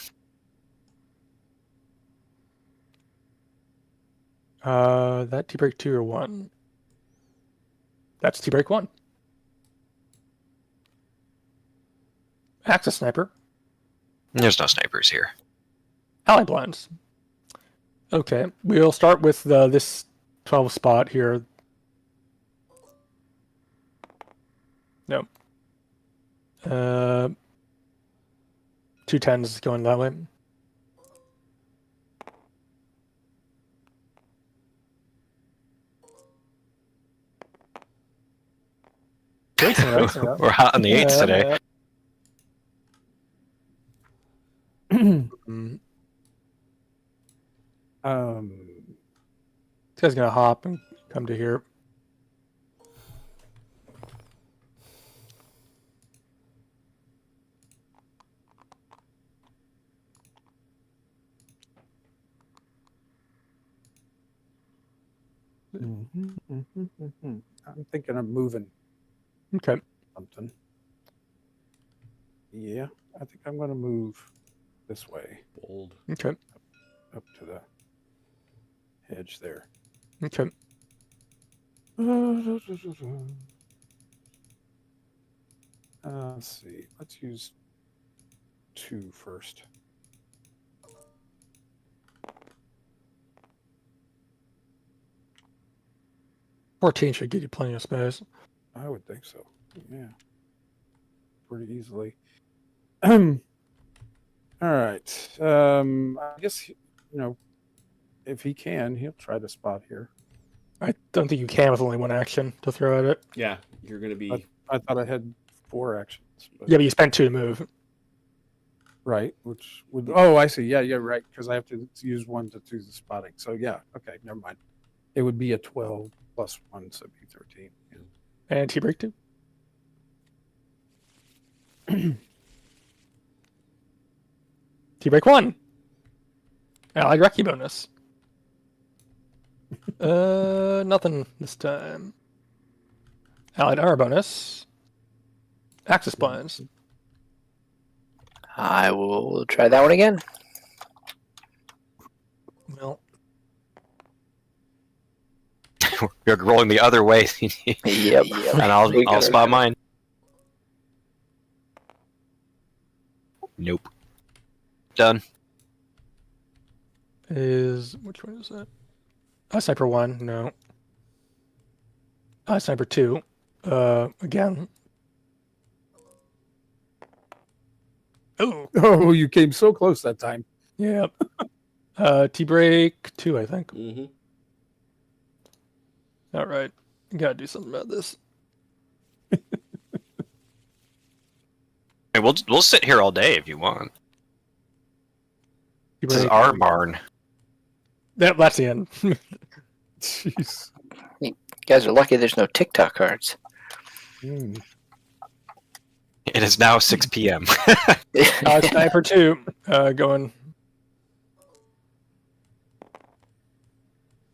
That T-break 2 or 1? That's T-break 1. Axis sniper. There's no snipers here. Ally blinds. Okay, we'll start with this 12 spot here. No. 2 10s going that way. We're hot on the 8s today. Mm. This guy's gonna hop and come to here. I'm thinking of moving Okay. something. Yeah, I think I'm going to move this way Bold. Okay. up to the hedge there. Okay. Let's see. Let's use 2 first. $14 should get you plenty of space. I would think so. Yeah. Pretty easily. All right. I guess, if he can, he'll try to spot here. I don't think you can with only 1 action to throw at it. Yeah, you're going to be. I thought I had 4 actions. But, Yeah, but you spent 2 to move. Right. Which would. Oh, I see. Yeah, you're right. Because I have to use 1 to do the spotting. So, yeah. Okay. Never mind. It would be a 12 plus 1, so it'd be 13. Yeah. And T-break 2. T-break 1. Allied recce bonus. Nothing this time. Allied armor bonus. Axis blinds. I will try that one again. Well, You're rolling the other way. Yep. And I'll We got spot it. mine. Nope. Done. which one is that? Sniper 1, no. Sniper 2, again. Oh, Oh, you came so close that time. yeah. T-break 2, I think. Mm-hmm. All right, gotta do something about this. Hey, we'll sit here all day if you want. This is T-break. our barn. That's the end. Jeez. You guys are lucky there's no TikTok cards. Mm. It is now 6 p.m. Sniper 2, going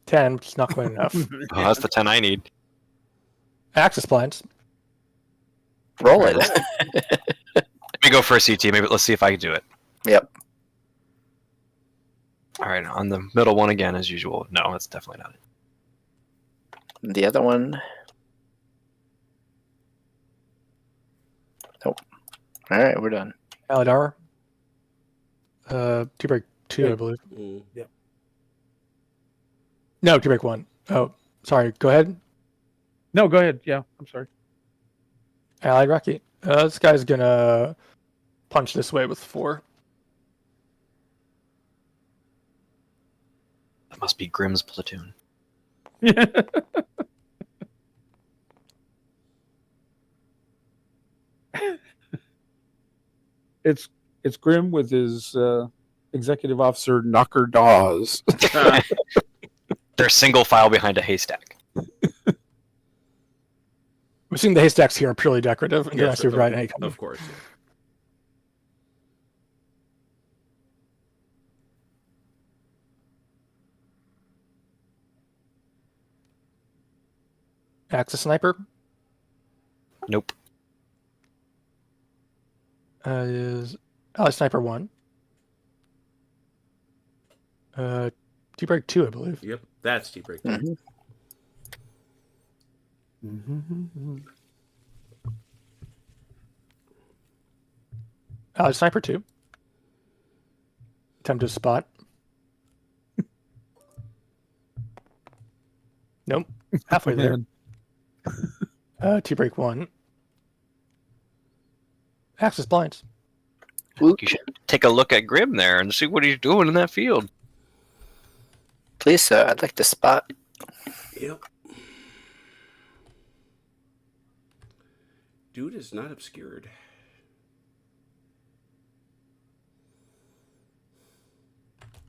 10, which is not quite enough. Oh, that's the 10 I need. Axis blinds. Roll it. Let me go for a CT. Maybe let's see if I can do it. Yep. All right, on the middle one again as usual. No, that's definitely not it. The other one. Nope. All right, we're done. Allied armor. T-break 2, I believe. Mm. No, T-break 1. Oh, sorry. Go ahead. No, go ahead. Yeah, I'm sorry. Allied Rocky. This guy's gonna punch this way with 4. That must be Grimm's platoon. It's Grim with his executive officer Knocker Dawes. They're single file behind a haystack. I'm assuming the haystacks here are purely decorative unless you're right. Of course. Axis sniper Nope. is sniper 1. T-break 2, I believe. Yep, that's T-break. Mhm. Sniper 2. Attempt to spot. Nope. Halfway there. T-break 1. Axis blinds. You should take a look at Grim there and see what he's doing in that field. Please, sir, I'd like to spot. Yep. Dude is not obscured.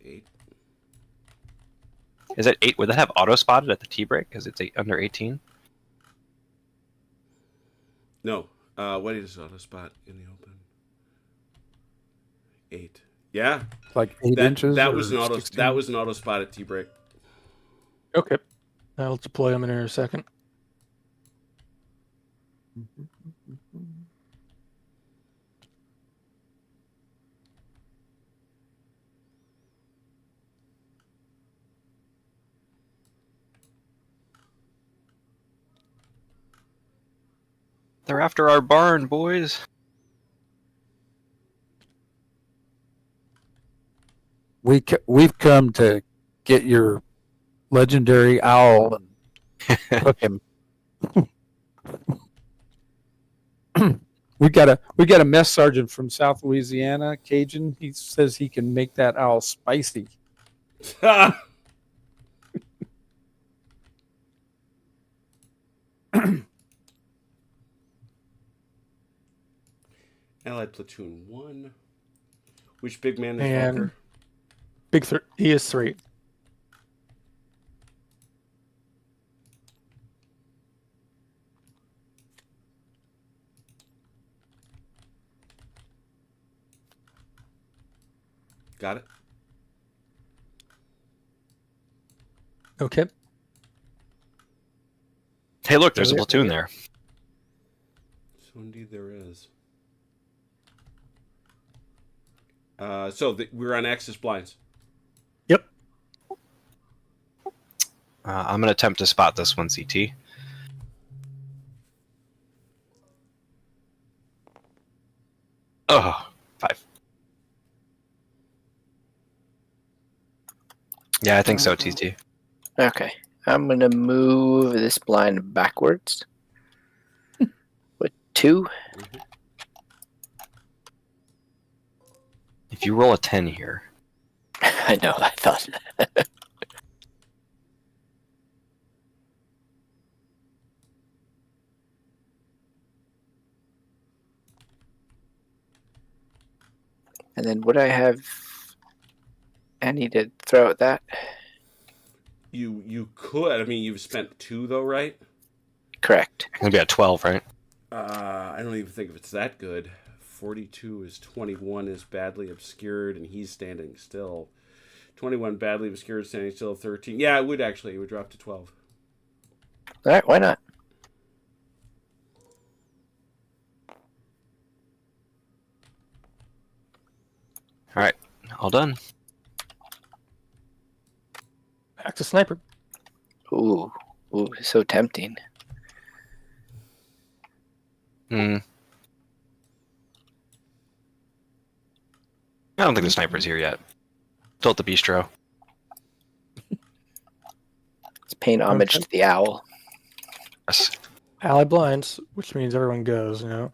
Eight. Is it 8? Would that have auto spotted at the T break? Because it's under 18. No. What is auto spot in the open? 8. Yeah. Like 8 inches. That was an auto. 16? That was an auto spot at T-break. Okay. I'll deploy them in a second. They're after our barn, boys. We've come to get your legendary owl and cook him. we got a mess sergeant from South Louisiana, Cajun. He says he can make that owl spicy. Allied platoon 1. Which big man is And Walker? big 3. He is 3. Got it. Okay. Hey, look, there's a platoon there. So indeed there is. We're on Axis blinds. Yep. I'm going to attempt to spot this one, CT. Oh, 5. Yeah, I think so, TT. Okay. I'm going to move this blind backwards. With 2. If you roll a 10 here, I know, I thought. And then would I have any to throw at that? You could. I mean, you've spent 2 though, right? Correct. it's going to be at 12, right? I don't even think if it's that good. 42 is 21 is badly obscured, and he's standing still. 21 badly obscured, standing still. 13. Yeah, it would actually. It would drop to 12. All right, why not? All right, all done. Axis sniper. Ooh, so tempting. I don't think the sniper's here yet. Still at the bistro. It's paying homage to the owl. Yes. Ally blinds, which means everyone goes, you know.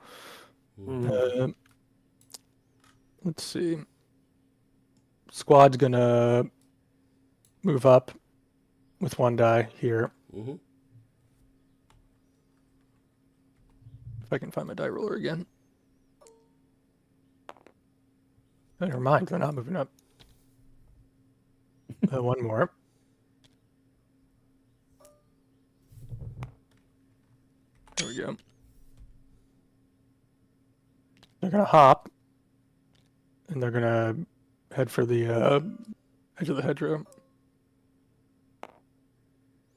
Let's see. Squad's gonna move up with 1 die here. Mm-hmm. If I can find my die roller again. Never mind, they're not moving up. One more. There we go. They're gonna hop, and they're gonna head for the edge of the hedgerow.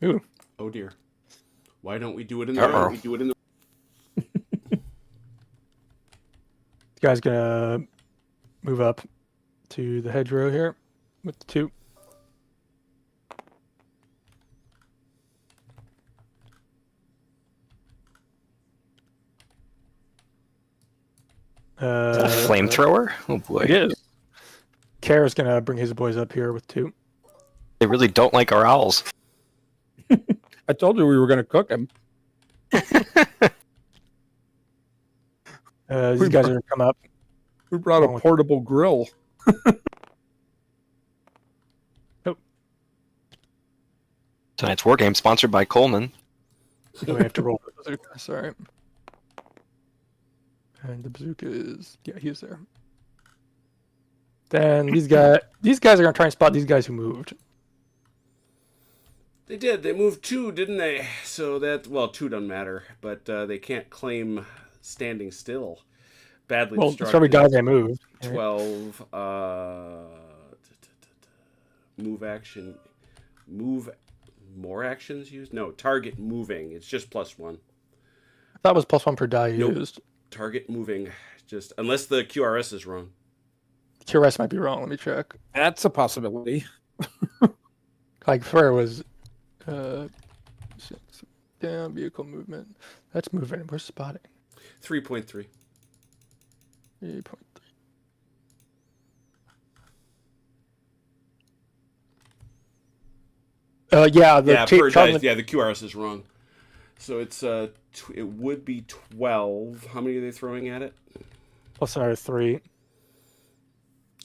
Ooh. Oh dear. Why don't we do it in the Uh-oh. round? We do it in the This guy's gonna move up to the hedgerow here with the 2. Is that a flamethrower? Oh boy. It is. Kara's gonna bring his boys up here with 2. They really don't like our owls. I told you we were going to cook him. These guys are gonna come up. We brought a portable grill. Tonight's war game sponsored by Coleman. So we have to roll the bazooka. Sorry. And the bazooka is he is there. Then these guys are gonna try and spot these guys who moved. They did. They moved 2, didn't they? So that, well, 2 doesn't matter, but they can't claim standing still. Badly Well, distracted. it's every guy they moved. 12. Move action. Move. More actions used? No, target moving. It's just +1. I thought it was +1 per die Nope. used. Target moving. Just unless the QRS is wrong. QRS might be wrong. Let me check. That's a possibility. Like where was down vehicle movement. That's moving. We're spotting. 3.3. 3.3. Yeah, the Per dice, the QRS is wrong. So it's it would be 12. How many are they throwing at it? plus another 3.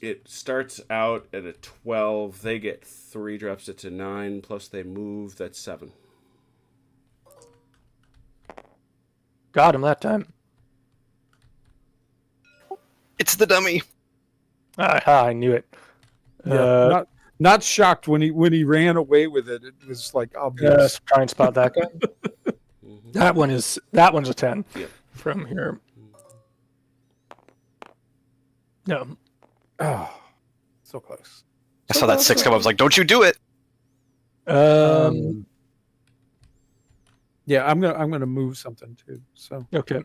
It starts out at a 12. They get 3, drops it to 9. Plus they move. That's 7. Got him that time. It's the dummy. I knew it. Yeah, not shocked when he ran away with it. It was like obvious. Try and spot that guy. Mm-hmm. That one's a 10 Yep. from here. No. Oh, so close. I saw that 6 come up. I was like, don't you do it. Yeah, I'm gonna move something too. So Okay.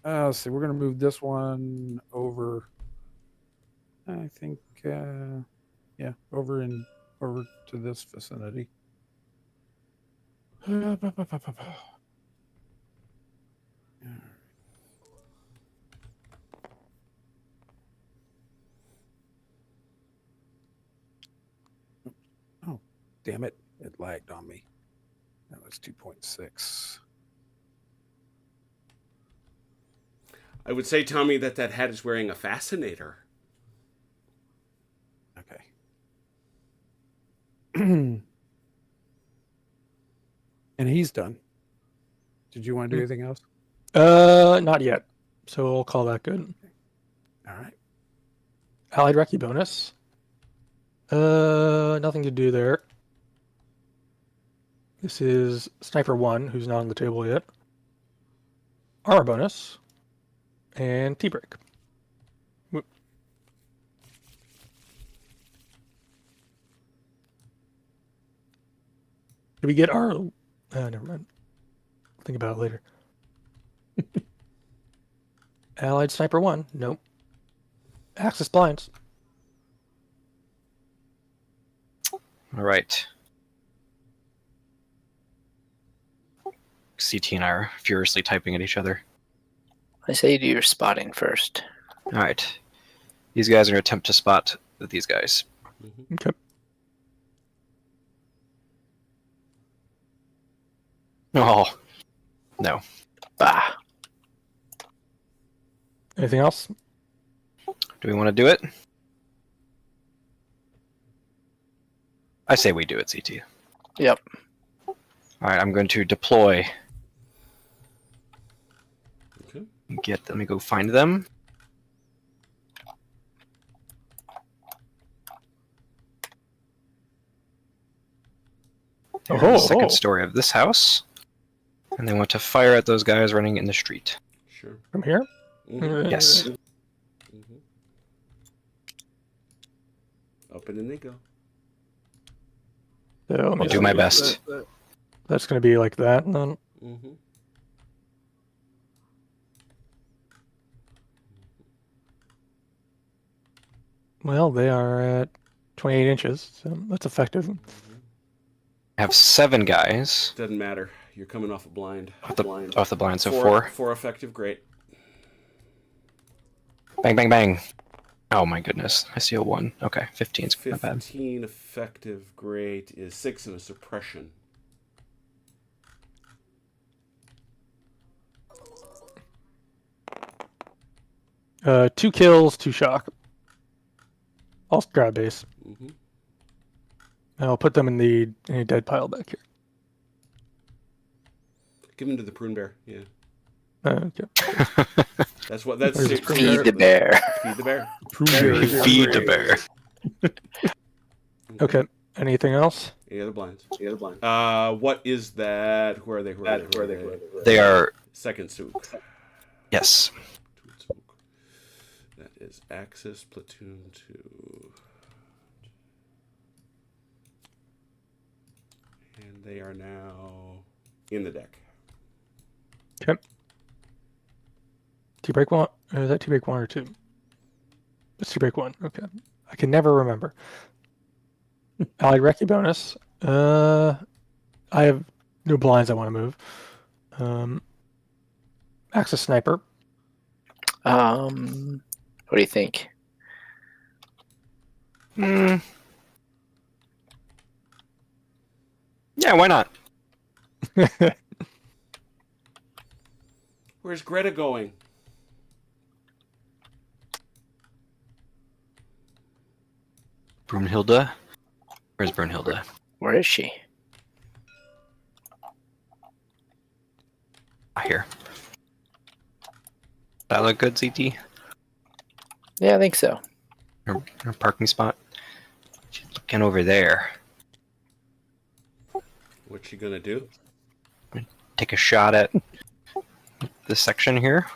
let's see. We're gonna move this one over. I think, yeah, over to this vicinity. Oh, damn it! It lagged on me. That was 2.6. I would say, Tommy, that hat is wearing a fascinator. Okay. And he's done. Did you want to do anything else? Not yet. So we'll call that good. All right. Allied Recce bonus. Nothing to do there. This is Sniper 1, who's not on the table yet. Armor bonus. And T-break. Whoop. Did we get our... never mind. Think about it later. Allied Sniper 1. Nope. Axis blinds. All right. CT and I are furiously typing at each other. I say you do your spotting first. All right. These guys are going to attempt to spot these guys. Mm-hmm. Okay. Oh, no. Bah. Anything else? Do we want to do it? I say we do it, CT. Yep. All right, I'm going to deploy. Okay. Let me go find them. the second story of this house. And they want to fire at those guys running in the street. Sure. From here? Yes. Mm-hmm. Up and in they go. So, I'll do my best. That's going to be like that. And then Mm-hmm. well, they are at 28 inches, so that's effective. I have 7 guys. Doesn't matter. You're coming off a blind. Off the blind, so 4. 4 effective, great. Bang, bang, bang. Oh my goodness. I see a 1. Okay, 15's not bad. 15 effective, great, is 6 in a suppression. Uh, 2 kills, 2 shock. All grab base. Mm-hmm. And I'll put them in the dead pile back here. Give him to the prune bear. Yeah, Okay. that's Where's the it. prune Feed the bear. Feed the bear. Feed the bear. Okay. Anything else? Any other blinds? What is that? Where are they? Where are they? They are. Second souk. Yes. That is Axis Platoon 2. And they are now in the deck. Okay. Tea break 1? Is that tea break 1 or 2? It's tea break 1. Okay. I can never remember. Allied Recce bonus. I have no blinds I want to move. Axis Sniper. What do you think? Yeah, why not? Where's Greta going? Brunhilde? Where's Brunhilde? Where is she? I hear. That look good, CT? Yeah, I think so. Her parking spot? She's looking over there. What's she gonna do? Take a shot at this section here.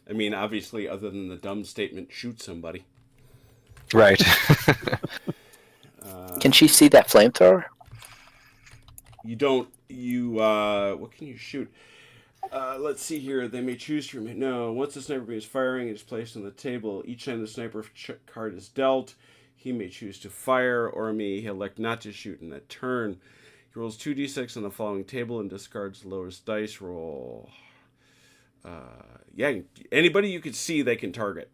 I mean, obviously, other than the dumb statement, shoot somebody. Right. Can she see that flamethrower? You don't. What can you shoot? Let's see here. They may choose to remain. No, once the sniper begins firing, it is placed on the table. Each time the sniper card is dealt, he may choose to fire or may elect not to shoot in that turn. He rolls 2d6 on the following table and discards the lowest dice roll. Yeah, anybody you could see, they can target.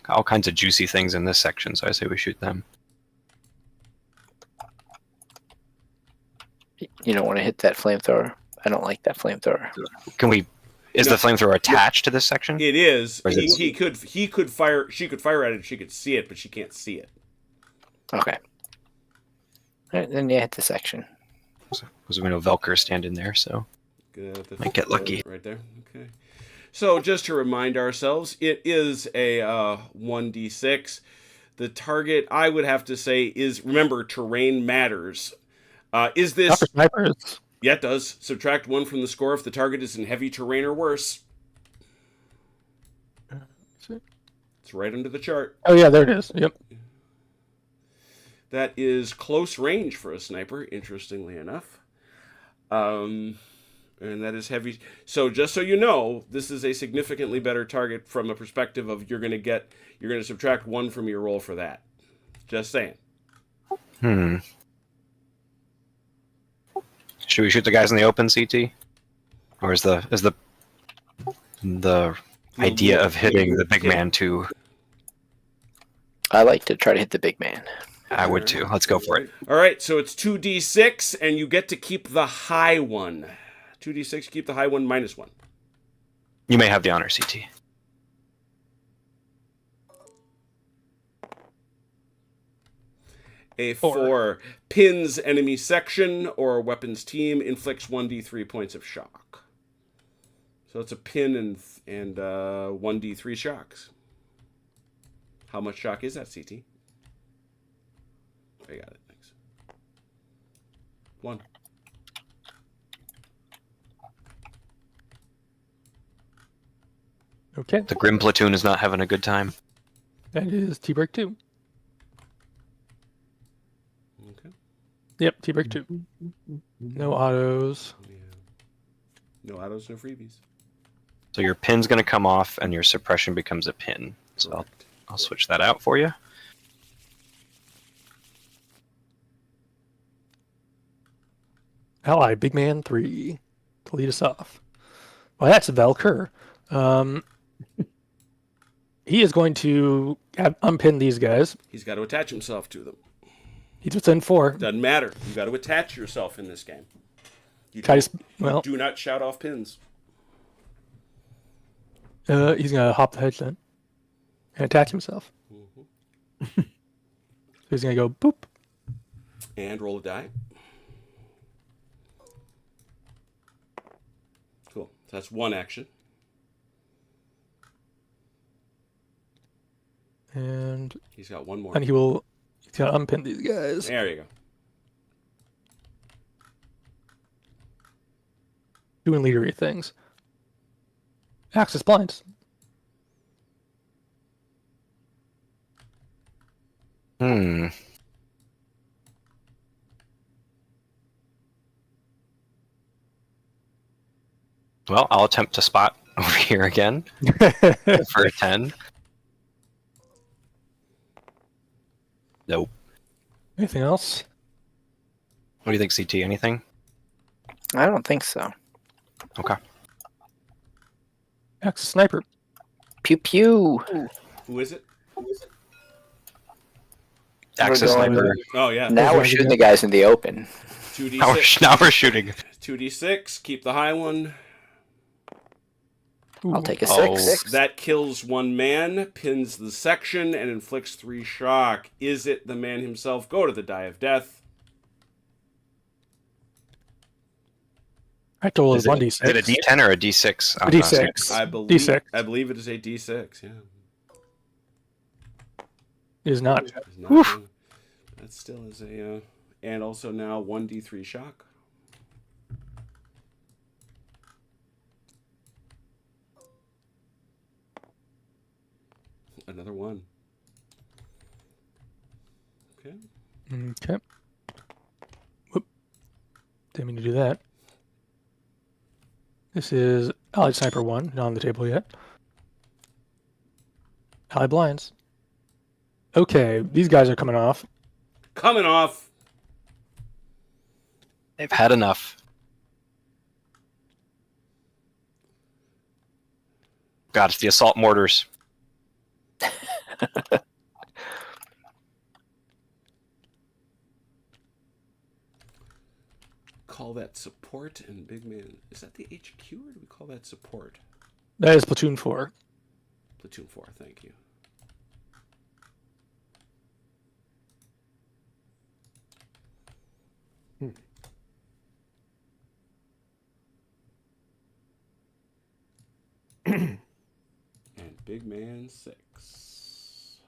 All kinds of juicy things in this section, so I say we shoot them. You don't want to hit that flamethrower. I don't like that flamethrower. Can we? Is the flamethrower attached to this section? It is. Or is He could fire. She could fire at it. She could see it, but she can't see it. Okay. All right, then you hit the section. Because we know Velker stand in there, so might get lucky. Right there. Okay. So just to remind ourselves, it is a 1d6. The target, I would have to say, is, remember, terrain matters. Is this... Not for snipers. Yeah, it does. Subtract 1 from the score if the target is in heavy terrain or worse. It's right under the chart. Oh, yeah, there it is. Yep. That is close range for a sniper, interestingly enough. And that is heavy. So just so you know, this is a significantly better target from a perspective of you're going to subtract 1 from your roll for that. Just saying. Should we shoot the guys in the open, CT? Or is the idea of hitting the big man too? I like to try to hit the big man. I would too. Let's go for it. All right, so it's 2d6, and you get to keep the high one. 2d6, keep the high one, -1. You may have the honor, CT. A 4 pins enemy section or weapons team, inflicts 1d3 points of shock. So it's a pin and 1d3 shocks. How much shock is that, CT? I got it. Thanks. 1. Okay, The Grim platoon is not having a good time. that is T-break 2. Okay. Yep, T-break 2. No autos. Yeah. No autos, no freebies. So your pin's going to come off, and your suppression becomes a pin. So Correct. I'll switch that out for you. Ally, Big Man 3 to lead us off. Well, that's Valkyr. He is going to unpin these guys. He's got to attach himself to them. He's within 4. Doesn't matter. You got to attach yourself in this game. You Guys, don't- well, do not shout off pins. he's going to hop the hedge then and attach himself. So he's going to go boop. And roll a die. Cool. So that's 1 action. And He's got 1 more. he's going to unpin these guys. There you go. Doing leadery things. Axis blinds. Hmm. Well, I'll attempt to spot over here again for a 10. Nope. Anything else? What do you think, CT? Anything? I don't think so. Okay. Axis sniper. Pew pew. Who is it? Axis going- sniper. Oh, yeah. Now we're shooting the guys in the open. 2d6. Now we're shooting. 2d6. Keep the high one. I'll take a Oh. 6. That kills 1 man, pins the section, and inflicts 3 shock. Is it the man himself? Go to the die of death. I told Is is it, 1d6. is it a D10 or a D6? A D6. I believe D6. I believe it is a d6. Yeah. It is not. It's not a- that still is a and also now 1d3 shock. Another 1. Okay. Okay. Whoop. Didn't mean to do that. This is Allied Sniper 1, not on the table yet. Allied Blinds. Okay, these guys are coming off. Coming off. They've had enough. God, it's the assault mortars. Call that support and big man. Is that the HQ or do we call that support? That is Platoon 4. Platoon 4, thank you. And big man 6.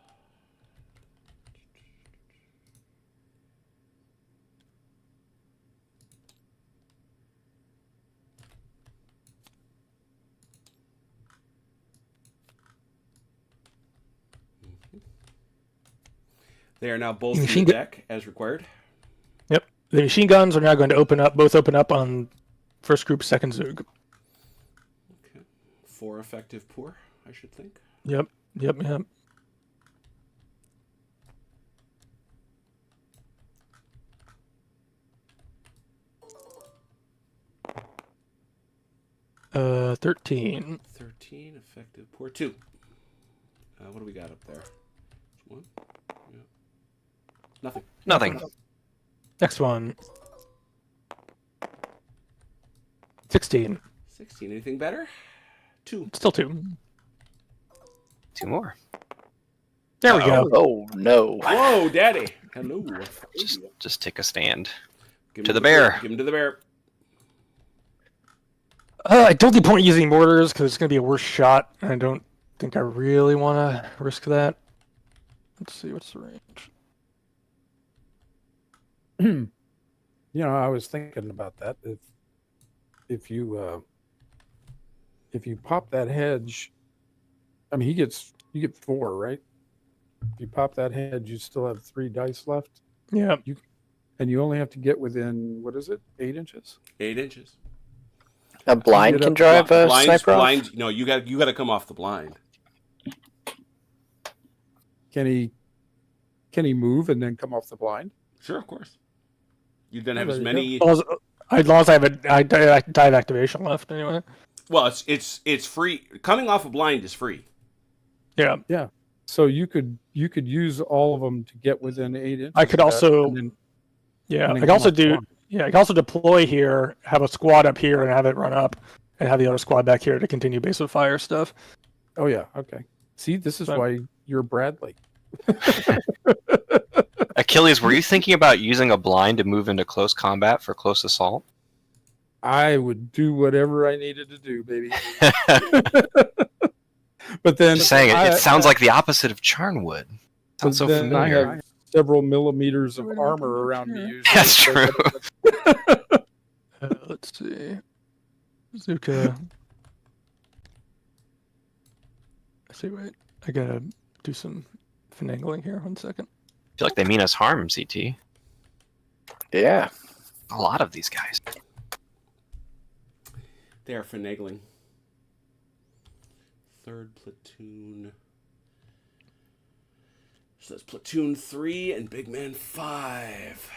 They are now both in the Machine gun- deck as required. Yep. The machine guns are now going to both open up on first group, second Zug. Okay. 4 effective pour, I should think. Yep. Yep. Yep. Uh, 13. 13 effective pour 2. What do we got up there? 1. Yeah. Nothing. Nothing. Next one. 16. 16. Anything better? 2. Still 2. 2 more. There we go. Oh no. Whoa, daddy. Hello. Just take a stand. Give to him the bear. Give him to the bear. I don't think point using mortars because it's going to be a worse shot. I don't think I really want to risk that. Let's see, what's the range? I was thinking about that. If you pop that hedge, I mean, you get 4, right? If you pop that hedge, you still have 3 dice left. Yeah. And you only have to get within, what is it, 8 inches? 8 inches. A blind can drive a sniper off? Blind. No, you got to come off the blind. Can he move and then come off the blind? Sure, of course. You then have as many. As long as I have a dive activation left, anyway. Well, it's free. Coming off a blind is free. Yeah. Yeah. So you could use all of them to get within 8 inches. I could also. I could also do. Yeah, I can also deploy here, have a squad up here, and have it run up, and have the other squad back here to continue base of fire stuff. Oh yeah, okay. See, this is why you're Bradley. Achilles, were you thinking about using a blind to move into close combat for close assault? I would do whatever I needed to do, baby. But then, Just saying, it sounds like the opposite of Charnwood. Sounds so familiar. I have several millimeters of armor around me. Usually. That's true. Let's see. Zuka. Wait. I gotta do some finagling here. 1 second. I feel like they mean us harm, CT. Yeah. A lot of these guys. They are finagling. 3rd platoon. So that's platoon 3 and big man 5.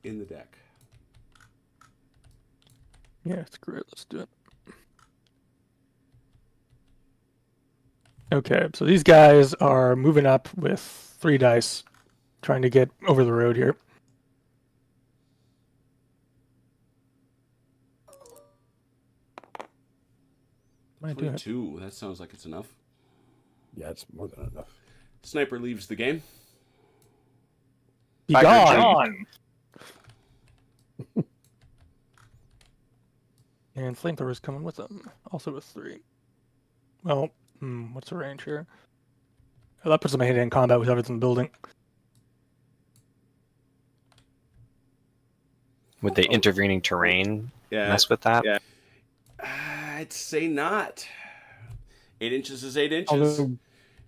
In the deck. Yeah, it's great. Let's do it. Okay, so these guys are moving up with 3 dice, trying to get over the road here. What am I doing? 2. That sounds like it's enough. Yeah, it's more than enough. Sniper leaves the game. Be gone! And flamethrower's coming with them, also with 3. Well, what's the range here? Oh, that puts them hand-to-hand combat with everything in the building. Would the intervening terrain mess with that? Yeah. I'd say not. 8 inches is 8 inches. Although,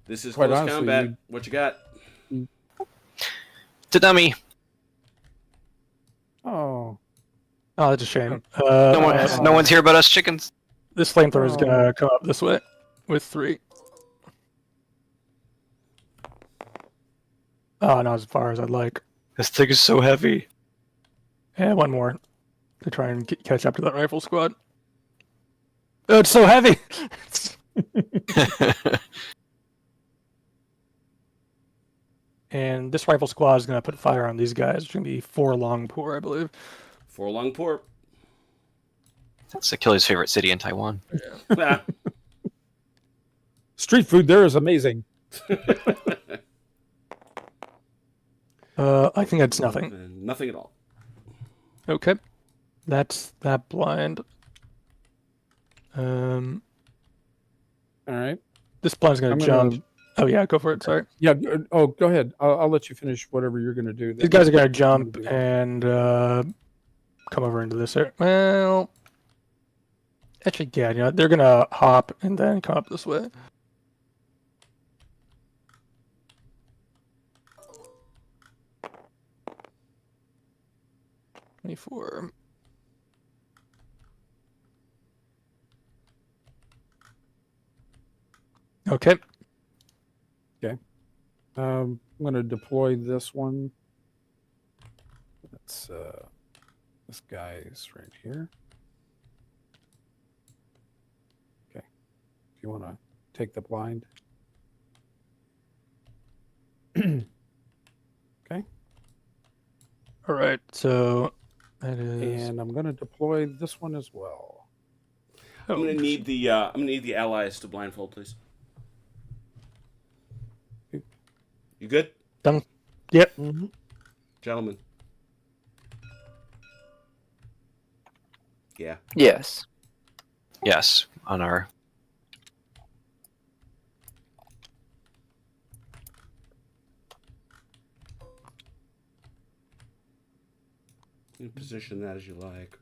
this is quite close honestly, combat. What you got? To dummy. Oh, that's a shame. No one's here but us chickens. This flamethrower is gonna come up this way with 3. Oh, not as far as I'd like. This thing is so heavy. And 1 more to try and catch up to that rifle squad. Oh, it's so heavy! And this rifle squad is going to put fire on these guys. It's going to be 4 long pour, I believe. 4 long pour. That's Achilles' favorite city in Taiwan. Yeah. street food there is amazing. I think that's nothing. Nothing at all. Okay. That's that blind. All right. This blind's going to jump. Oh, yeah, go for it. Sorry. Yeah. Oh, go ahead. I'll let you finish whatever you're going to do. These guys are going to jump and come over into this area. Well, actually, yeah, they're going to hop and then come up this way. '24. Okay. Okay. I'm going to deploy this one. That's this guy is right here. Okay. If you want to take the blind. Okay. All right. So that is. And I'm going to deploy this one as well. I'm gonna need the allies to blindfold, please. You good, Done. Yep. gentlemen? Yeah. Yes. Yes, on our. You position that as you like.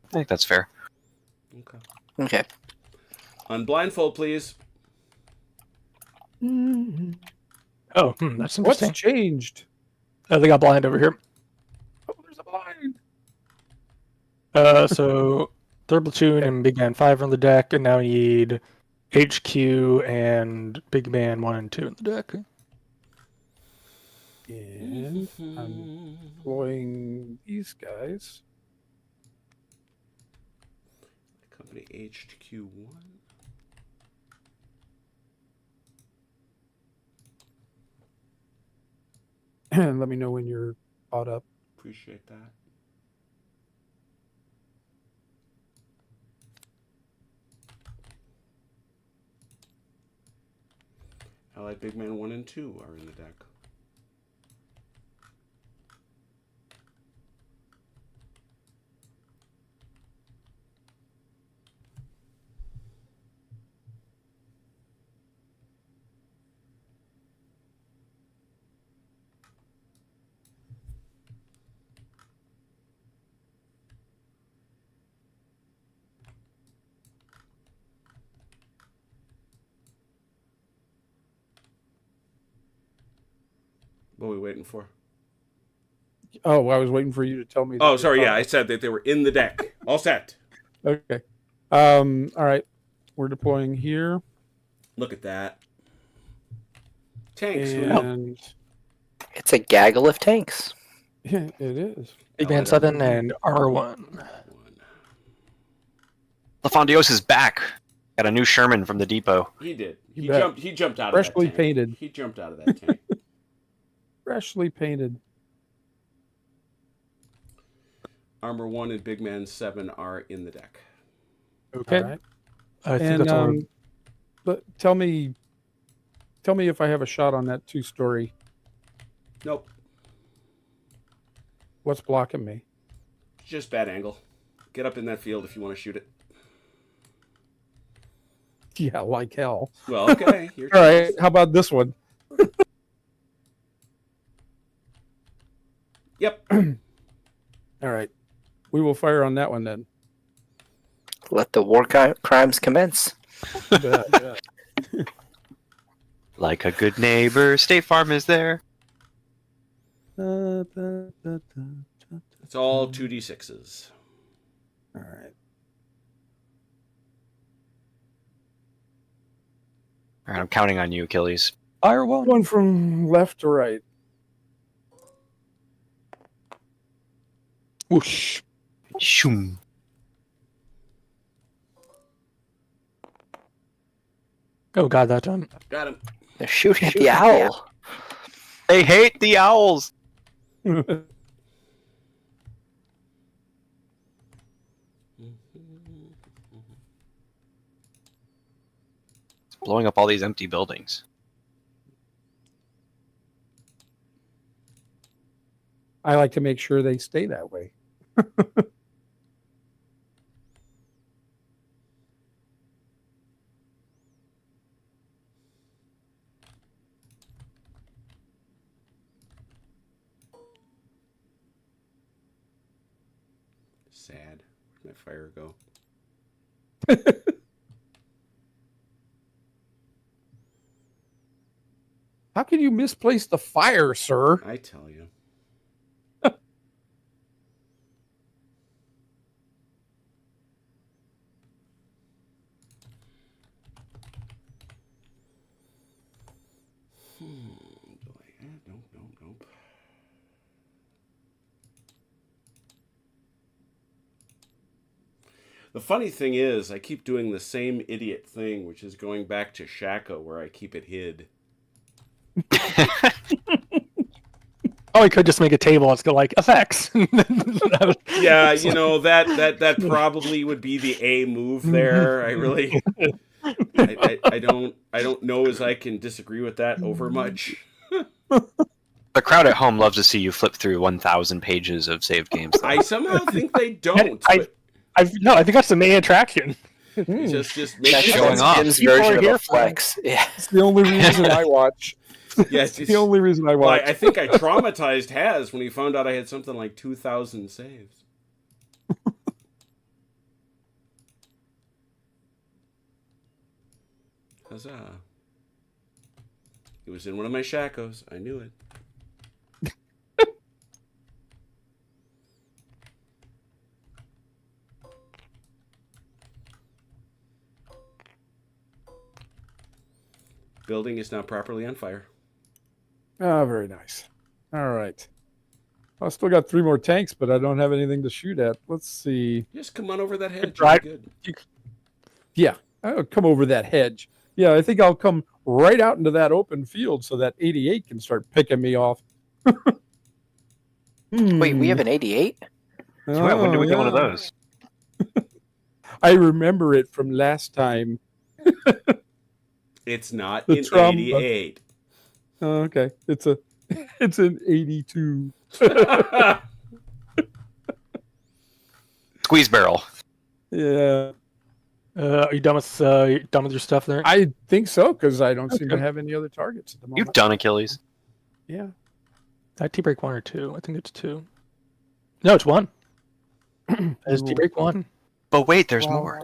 I think that's fair. Okay. Okay. Unblindfold, please. Oh, that's What's interesting. changed? Oh, they got blind over here. Oh, there's a blind. So third platoon and Big Man 5 are on the deck, and now we need HQ and Big Man 1 and 2 on the deck. And I'm deploying these guys. Company HQ1. And let me know when you're caught up. Appreciate that. Allied Big Man 1 and 2 are in the deck. What are we waiting for? Oh, I was waiting for you to tell me. that Oh, you're sorry. caught Yeah, I up. said that they were in the deck. All set. Okay. All right. We're deploying here. Look at that. Tanks. And It's a gaggle of tanks. it is. Big Man 7 and Armor 1. LaFondios is back. Got a new Sherman from the depot. He did. You He bet. jumped. He jumped out Freshly of that tank. painted. He jumped out of that tank. Freshly painted. Armor 1 and Big Man 7 are in the deck. Okay. All right. I think And that's all. but tell me if I have a shot on that 2-story. Nope. What's blocking me? Just bad angle. Get up in that field if you want to shoot it. Yeah, like hell. Well, okay. Your All right. choice. How about this one? Yep. All right. We will fire on that one then. Let the war crimes commence. Yeah. Like a good neighbor, State Farm is there. It's all 2d6s. All right. All right, I'm counting on you, Achilles. Fire 1. Going from left to right. Whoosh. Shoom. Oh, God, that time. Got him. They're shooting at the owl. They hate the owls. It's blowing up all these empty buildings. I like to make sure they stay that way. Sad. Where'd my fire go? How can you misplace the fire, sir? I tell you. Nope. The funny thing is, I keep doing the same idiot thing, which is going back to Shaka, where I keep it hid. Oh, I could just make a table. Let's go like effects. Yeah, you know that probably would be the A move there. I really, I don't know as I can disagree with that over much. The crowd at home loves to see you flip through 1,000 pages of saved games. Though. I somehow think they don't. But I think that's the main attraction. just make That's showing off. Jim's People version are of here a for flex. Yeah. It's the only reason I watch. Yeah, It's the only reason I Well, watch. I think I traumatized Haz when he found out I had something like 2,000 saves. Huzzah. He was in one of my shacos. I knew it. Building is now properly on fire. Ah, very nice. All right. I still got 3 more tanks, but I don't have anything to shoot at. Let's see. Just come on over that hedge. Right. You'll be good. Yeah, I'll come over that hedge. Yeah, I think I'll come right out into that open field so that 88 can start picking me off. Wait, we have an 88? Yeah, when do we get one of yeah. those? I remember it from last time. It's not The in trauma. 88. Oh, okay, it's an 82. Squeeze barrel. Yeah, Are you done with your stuff there? I think so because I don't seem to Okay. have any other targets at the moment. You've done Achilles. Yeah. Tea break 1 or 2? I think it's 2. No, it's 1. It's tea break 1. But wait, there's Well, more.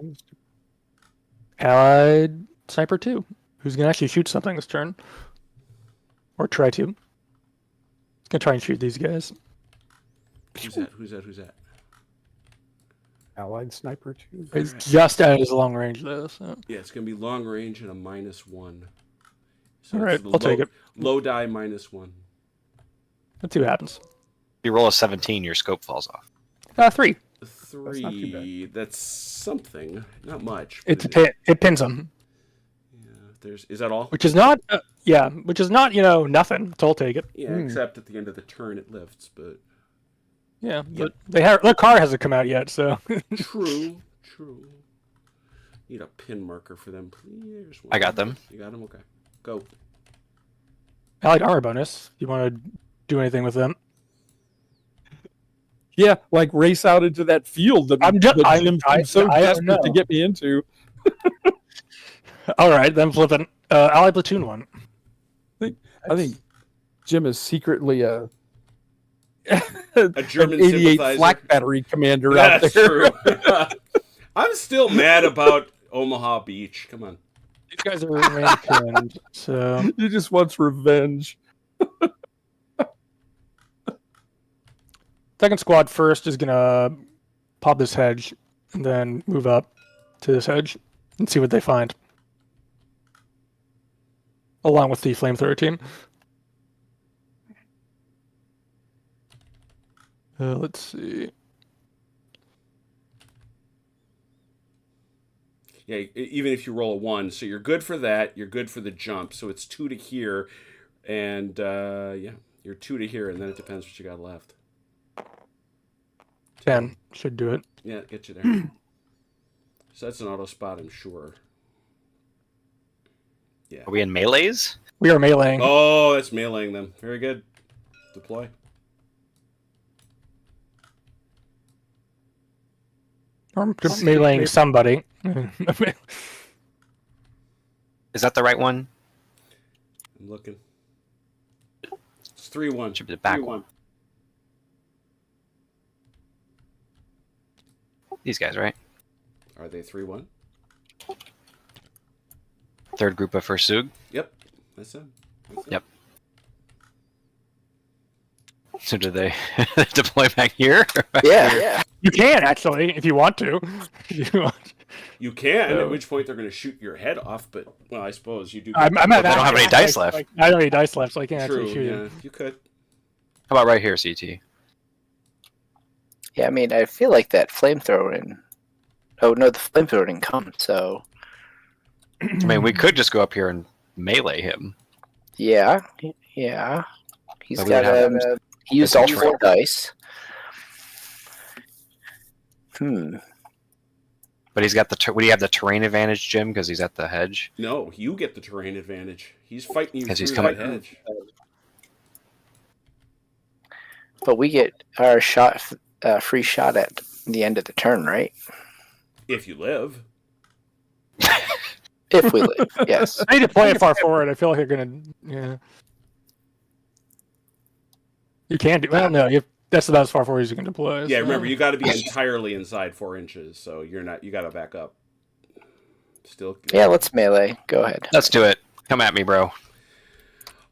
Allied sniper 2. Who's gonna actually shoot something this turn? Or try to. He's gonna try and shoot these guys. Who's that? Who's that? Who's that? Allied sniper 2. It's just at his long range though. So. Yeah, it's going to be long range and a -1. So All right, it's the I'll take it. Low die -1. Let's see what happens. If you roll a 17, your scope falls off. 3. not too bad. That's something. Not much. but It pins him, yeah, is that all? which is not which is not nothing. So I'll take it. Yeah, except at the end of the turn it lifts, but Yeah, but their car hasn't come out yet, so true. Need a pin marker for them, please. There's one. I got them. You got them? Okay. Go. Allied armor bonus. You want to do anything with them? Yeah, like race out into that field that I'm so I don't desperate know. to get me into. All right, then flipping. Allied platoon 1. I think Jim is secretly a German an 88 sympathizer. flak battery commander out That's there. true. I'm still mad about Omaha Beach. Come on. These guys are range pinned, so He just wants revenge. second squad first is gonna pop this hedge and then move up to this hedge and see what they find. Along with the flamethrower team. Let's see. Yeah, even if you roll a 1, so you're good for that. You're good for the jump. So it's 2 to here, and yeah, you're 2 to here, and then it depends what you got left. 10 should do it. Yeah, get you there. So that's an auto spot, I'm sure. Yeah. Are we in melees? We are meleeing. Oh, that's meleeing them. Very good. Deploy. Or just meleeing somebody. Is that the right one? I'm looking. It's 3-1. Should be the back 3-1. one. These guys, right? Are they 3-1? Third group of Fursug. Yep. That's them. Yep. So do they deploy back here? Yeah. You can actually, if you want to. If you want. You can, at which point they're going to shoot your head off, but, well, I suppose you do. I'm But at they don't have any dice left. I don't have any dice left, so I can't True, actually shoot yeah, it. you could. How about right here, CT? Yeah, I mean, I feel like that flamethrower in. Oh, no, the flamethrower didn't come, so. I mean, we could just go up here and melee him. Yeah. He's But we got have he used all 4 dice. But he's got the. Would he have the terrain advantage, Jim? Because he's at the hedge. No, you get the terrain advantage. He's fighting you Because through he's that coming- hedge. But we get our free shot at the end of the turn, right? If you live. If we live, yes. I need to play it far forward. I feel like you're gonna. Yeah. You can do. Well, no. That's about as far forward as you can deploy. Yeah, so. remember, you got to be entirely inside 4 inches, so you're not. You got to back up. Still. Yeah, let's melee. Go ahead. Let's do it. Come at me, bro.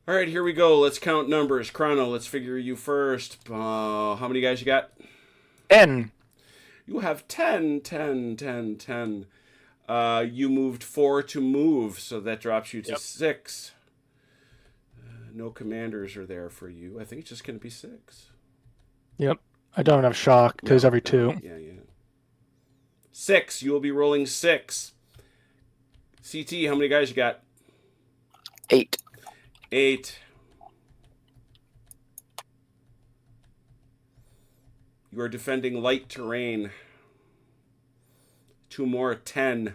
All right, here we go. Let's count numbers. Chrono, let's figure you first. How many guys you got? 10. You have 10, 10, 10, 10. You moved 4 to move, so that drops you to 6. No commanders are there for you. I think it's just going to be 6. Yep. I don't have shock because every 2. Yeah. 6. You will be rolling 6. CT, how many guys you got? 8. 8. You are defending light terrain. 2 more, 10.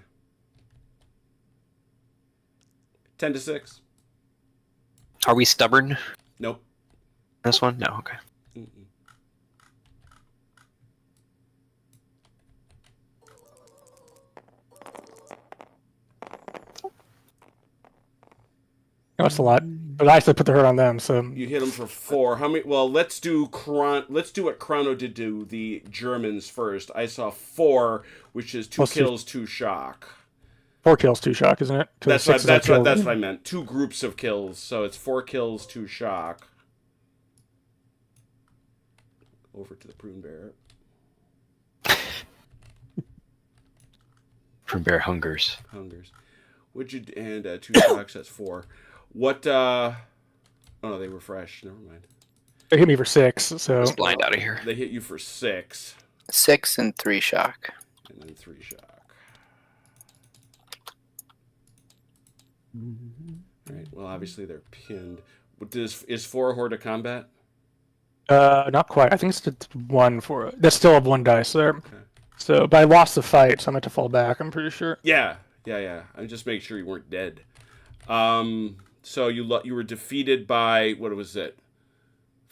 10 to 6. Are we stubborn? Nope. This one? No. Okay. Mm-mm. That's a lot. But I still put the hurt on them, so You hit them for 4. How many? Well, let's do what Chrono did to the Germans first. I saw 4, which is 2 Plus two. kills, 2 shock. 4 kills, 2 shock, isn't it? 'Cause That's 6 what, is a that's what kill. that's what I meant. 2 groups of kills, so it's 4 kills, 2 shock. Over to the prune bear. From Bear Hungers. Would you and 2 shocks? That's 4. What? Oh no, they were fresh. Never mind. They hit me for 6, so Let's blind out of here. They hit you for 6, 6 and 3 shock. and then 3 shock. Right. Well, obviously they're pinned. Is 4 a horde of combat? not quite. I think it's just 1 for it. That's still have 1 dice there. Okay. So, but I lost the fight, so I'm going to fall back, I'm pretty sure. Yeah. I just make sure you weren't dead. So you were defeated by what was it?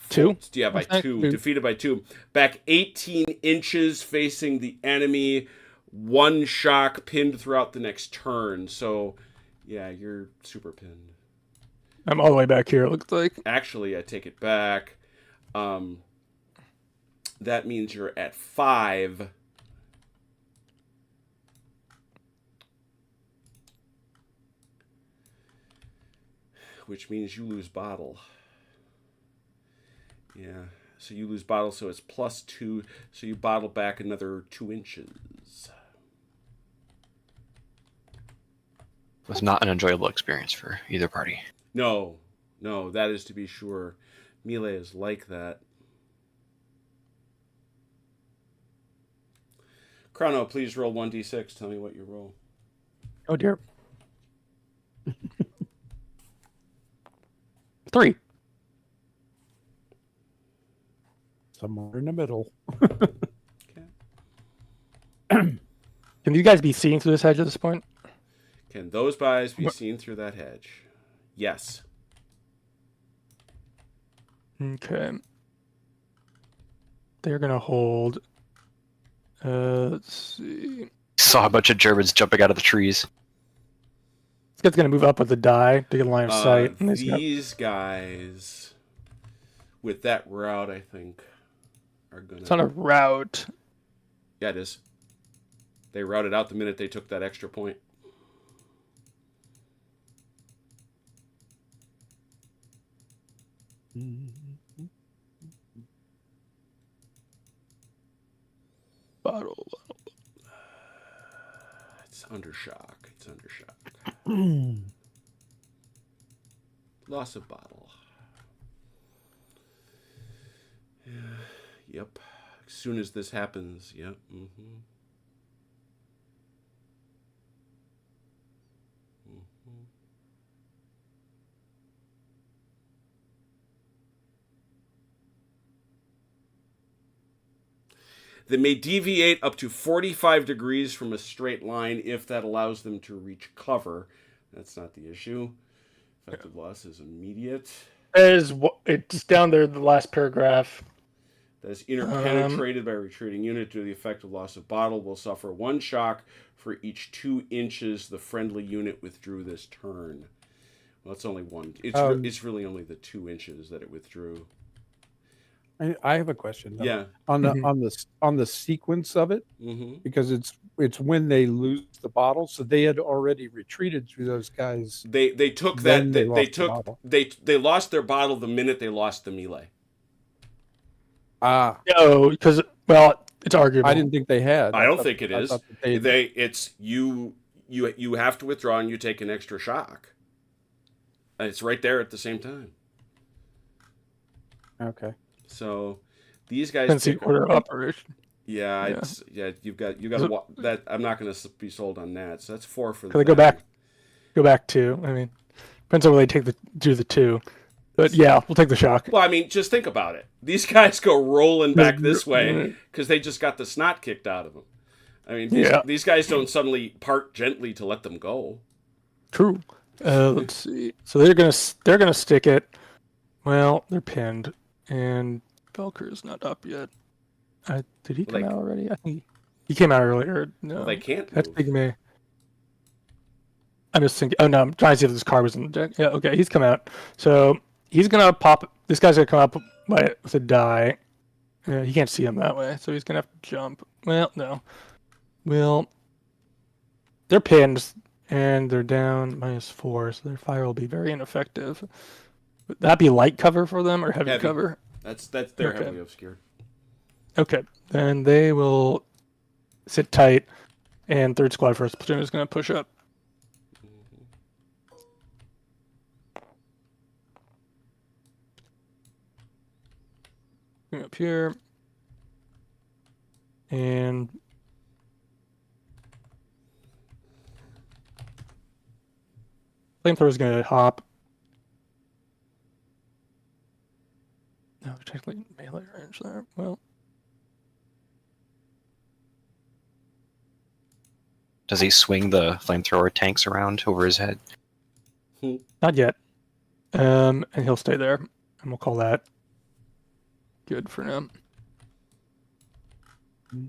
2? Yeah, by Okay. 2. Defeated by 2. Back 18 inches facing the enemy. 1 shock pinned throughout the next turn. So, yeah, you're super pinned. I'm all the way back here, it looks like. Actually, I take it back. That means you're at 5. Which means you lose bottle. Yeah. So you lose bottle, so it's +2. So you bottle back another 2 inches. It was not an enjoyable experience for either party. No, that is to be sure. Melee is like that. Chrono, please roll 1d6. Tell me what you roll. Oh dear. 3. Somewhere in the middle. Okay. Can you guys be seeing through this hedge at this point? Can those guys be seen through that hedge? Yes. Okay. They're going to hold. Let's see. Saw a bunch of Germans jumping out of the trees. This guy's going to move up with the die to get a line of sight. And he's got- These guys, with that route, I think, are gonna. It's on a route. Yeah, it is. They routed out the minute they took that extra point. Bottle. It's under shock. Loss of bottle. Yeah. Yep. As soon as this happens, yep. They may deviate up to 45 degrees from a straight line if that allows them to reach cover. That's not the issue. Effective loss is immediate. It's down there, the last paragraph. That is interpenetrated by a retreating unit due to the effective loss of bottle will suffer 1 shock for each 2 inches the friendly unit withdrew this turn. Well, it's only 1. It's really only the 2 inches that it withdrew. I have a question. Though. Yeah. On the sequence of it, because it's when they lose the bottle, so they had already retreated through those guys. They took that. They lost their bottle the minute they lost the melee. No, because it's arguable. I didn't think they had. I don't think it is. It's you have to withdraw and you take an extra shock. And it's right there at the same time. Okay. So these guys That's the order of operation. Yeah. You've got that. I'm not going to be sold on that. So that's 4 for. Can they go back 2? I mean, depends on where they do the 2. But yeah, we'll take the shock. Well, I mean, just think about it. These guys go rolling back this way because they just got the snot kicked out of them. I mean, these guys don't suddenly park gently to let them go. True. Let's see. So they're gonna stick it. Well, they're pinned, and Belker's not up yet. Did he come out already? I think he came out earlier. No, well, they can't. That's Big May. I'm just thinking. Oh no, I'm trying to see if this car was in the deck. Yeah, okay, he's come out. So he's gonna pop. This guy's gonna come up with a die. He can't see him that way, so he's gonna have to jump. Well, no. Well, they're pinned and they're down -4, so their fire will be very ineffective. Would that be light cover for them or heavy cover? They're heavily obscured. Okay, then they will sit tight, and 3rd squad first platoon is going to push up. Up here, and flamethrower is going to hop. No, technically melee range there. Well, does he swing the flamethrower tanks around over his head? Not yet. And he'll stay there, and we'll call that good for now. Okay.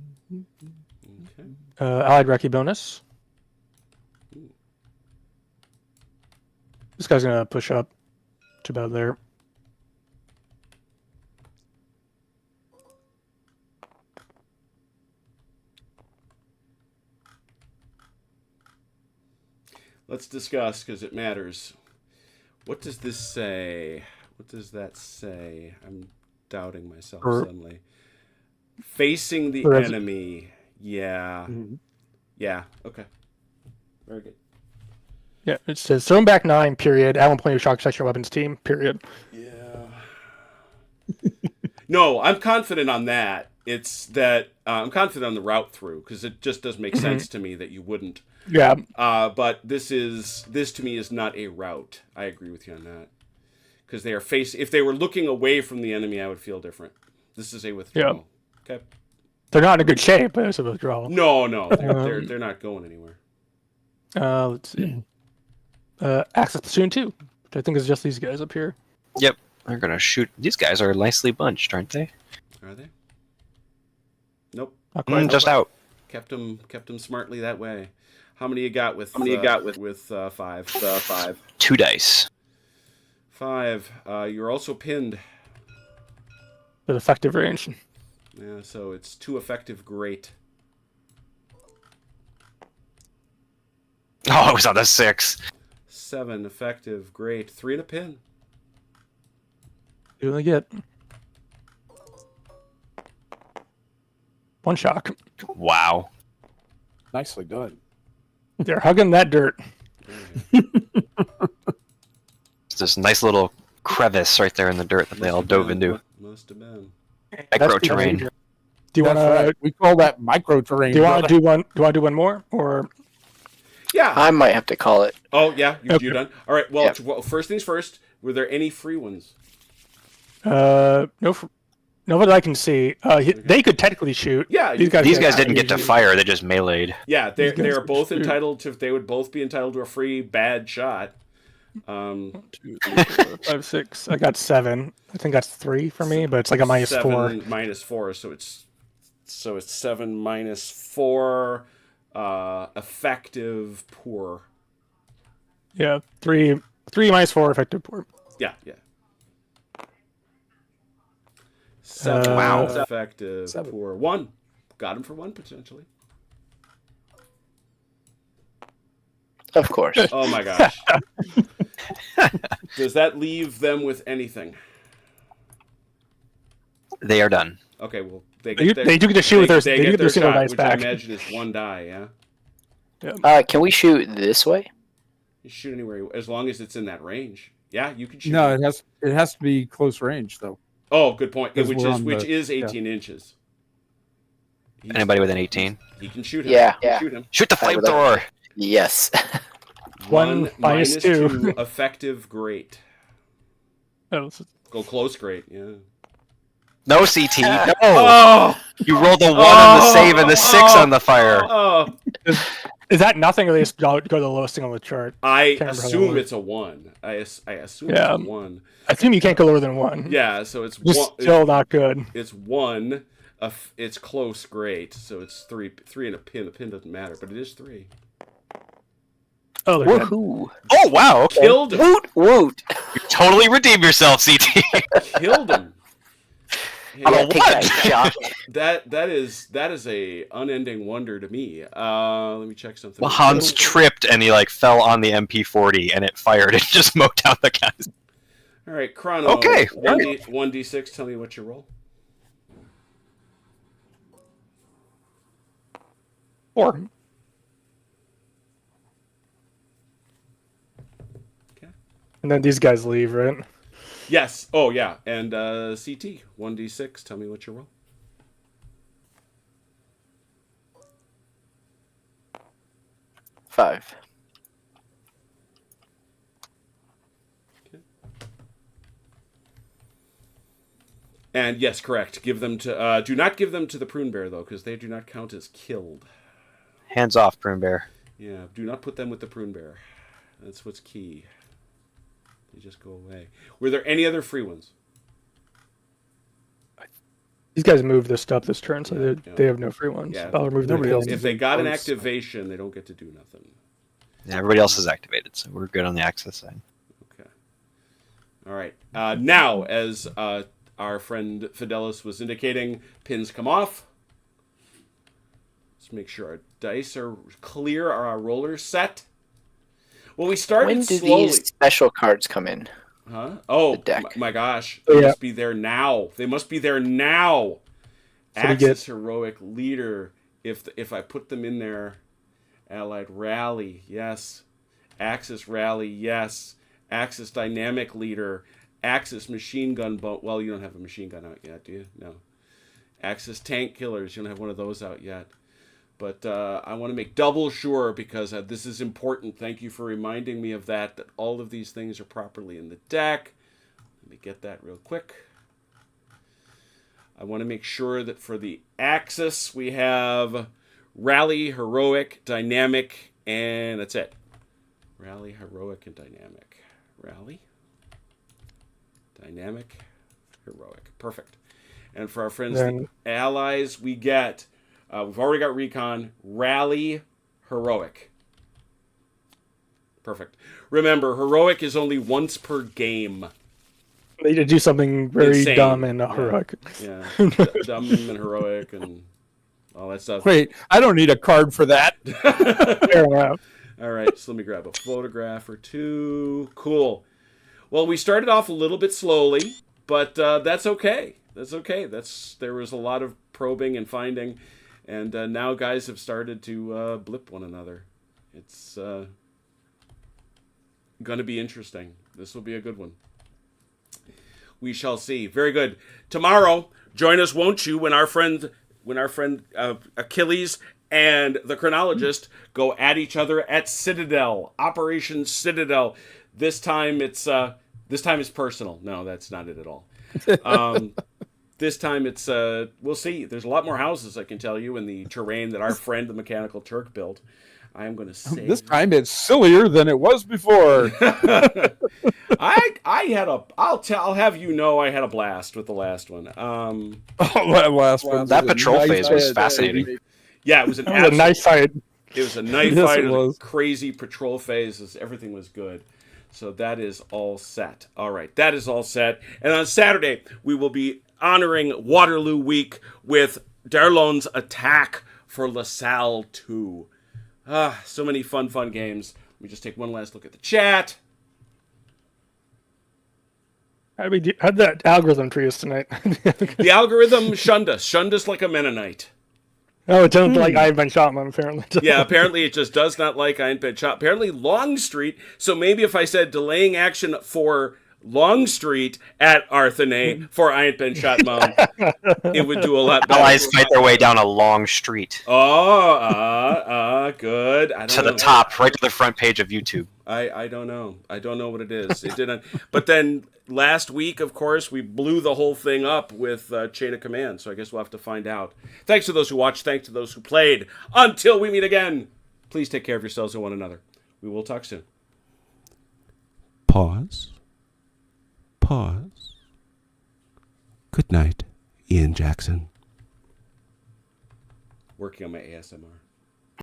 Allied Recce bonus. This guy's gonna push up to about there. Let's discuss because it matters. What does this say? What does that say? I'm doubting myself suddenly. Facing the enemy. Yeah. Mm-hmm. Yeah. Okay. Very good. Yeah, it says thrown back 9, period. Add 1 point of shock to your weapons team, period. Yeah. No, I'm confident on that. It's that I'm confident on the route through because it just does make sense to me that you wouldn't. Yeah. But this to me is not a route. I agree with you on that. Because they are if they were looking away from the enemy, I would feel different. This is a withdrawal. Yeah. Okay. They're not in a good shape, but it's a withdrawal. No. They're not going anywhere. Let's see. Access Platoon 2, which I think is just these guys up here. Yep. They're gonna shoot. These guys are nicely bunched, aren't they? Are they? Nope. Just out. Kept them smartly that way. How many you got with 5? 5. 2 dice. 5. You're also pinned. With effective range. Yeah, so it's 2 effective. Great. Oh, it was on the 6. 7 effective. Great. 3 and a pin. Do they get 1 shock? Wow. Nicely done. They're hugging that dirt. It's this nice little crevice right there in the dirt that they all dove into. Must have been. Micro terrain. Do you want to? We call that micro terrain. Do you want to do one? Do I do one more or? Yeah. I might have to call it. Oh yeah, you done? All right. Well, Yep. well, first things first. Were there any free ones? No. Nobody I can see. They could technically shoot. Yeah, These guys, These guys didn't get to fire; they just meleeed. Yeah, they These guys are both shoot. entitled to. They would both be entitled to a free bad shot. 1, 2, 3, 4, 5, 6. I got 7. I think that's 3 for me, but it's like a -4. 7 -4, so it's 7 -4. Effective poor. Yeah, 3 -4 effective poor. Yeah. 7 Wow. effective 7. poor. 1. Got him for 1 potentially. Of course. Oh my gosh. Does that leave them with anything? They are done. Okay, well They do get to shoot with their. They do get their single shot, dice which back. I imagine is 1 die. Yeah. Can we shoot this way? You shoot anywhere as long as it's in that range. Yeah, you can shoot. No, it has to be close range though. Oh, good point. Because Which we're is on which the- is 18 inches. Anybody within 18? He can shoot him. Yeah. Shoot him. Shoot the I would flamethrower! Yes. 1 minus 2. Effective great. Oh, Go close great. Yeah. No CT. No. Oh. You rolled the 1 on the save and the 6 on the fire. Oh. is that nothing, or they just go to the lowest thing on the chart? I Can't remember how that assume works. it's a 1. I assume Yeah. it's a 1. I assume you can't go lower than 1. Yeah. So it's Just 1. still not good. It's 1. It's close great. So it's 3. 3 and a pin. The pin doesn't matter, but it is 3. Oh, they're dead. Woohoo. Oh, wow. Okay. Killed him. Woot woot. You totally redeemed yourself, CT. Killed him. On a Yeah, take that shot. That is a unending wonder to me. Let me check something. Well, Hans tripped and he fell on the MP40 and it fired and just mowed down the guys. All right, Chrono. Okay. 1d6. Tell me what you roll. 4. Okay. And then these guys leave, right? Yes. Oh yeah. And CT. 1d6. Tell me what you roll. 5. And yes, correct. Give them to. Do not give them to the prune bear though, because they do not count as killed. Hands off, Prune Bear. Yeah. Do not put them with the prune bear. That's what's key. They just go away. Were there any other free ones? These guys move this stuff this turn, so Yeah. they have no free ones. Yeah. I'll remove their Nobody kills. else If they got an Close. activation, they don't get to do nothing. Yeah, everybody else is activated, so we're good on the access side. Okay. All right. Now, as our friend Fidelis was indicating, pins come off. Let's make sure our dice are clear. Are our rollers set? Well, we started When do slowly. these special cards come in? Huh? Oh, The deck. my gosh. Oh, They yeah. must be there now. They must be there now. So we Axis Heroic Leader. If I put them in there. Allied Rally, yes. Axis Rally, yes. Axis Dynamic Leader. Axis Machine Gun Boat. Well, you don't have a machine gun out yet, do you? No. Axis Tank Killers. You don't have one of those out yet. But I want to make double sure because this is important. Thank you for reminding me of that all of these things are properly in the deck. Let me get that real quick. I want to make sure that for the Axis we have Rally, Heroic, Dynamic, and that's it. Rally, Heroic, and Dynamic. Rally, Dynamic, Heroic. Perfect. And for our friends, Then- the allies, we get... we've already got Recon, Rally, Heroic. Perfect. Remember, Heroic is only once per game. They need to do something very Insane. dumb and Yeah. heroic. Yeah. Dumb and heroic and all that stuff. Wait, I don't need a card for that. Fair enough. All right, so let me grab a photograph or two. Cool. Well, we started off a little bit slowly, but that's okay. That's okay. There was a lot of probing and finding, and now guys have started to blip one another. It's going to be interesting. This will be a good one. We shall see. Very good. Tomorrow, join us, won't you, when our friend Achilles and the chronologist go at each other at Citadel, Operation Citadel. This time it's personal. No, that's not it at all. This time it's we'll see. There's a lot more houses, I can tell you, in the terrain that our friend the Mechanical Turk built. I am going to say This time it's sillier than it was before. I'll have you know I had a blast with the last one. That last one. That patrol phase was fascinating. Yeah, it was That was a nice fight. It was a knife Yes, fight. it It was was. a crazy patrol phase. Everything was good. So that is all set. All right, that is all set. And on Saturday, we will be honoring Waterloo Week with Darlon's Attack for LaSalle 2. So many fun games. Let me just take one last look at the chat. How'd that algorithm treat us tonight? The algorithm shunned us like a Mennonite. Oh, it doesn't like I've been shot, man, apparently. Yeah, apparently it just does not like Ain't Been Shot. Apparently Longstreet, so maybe if I said delaying action for Longstreet at Arthenay for Ain't Been Shot Mom, it would do a lot better. Allies fight their way down a long street Good. I don't to know. the top, right to the front page of YouTube. I don't know. I don't know what it is. It didn't. But then last week, of course, we blew the whole thing up with Chain of Command. So I guess we'll have to find out. Thanks to those who watched. Thanks to those who played. Until we meet again, please take care of yourselves and one another. We will talk soon. Pause. Good night, Ian Jackson. Working on my ASMR.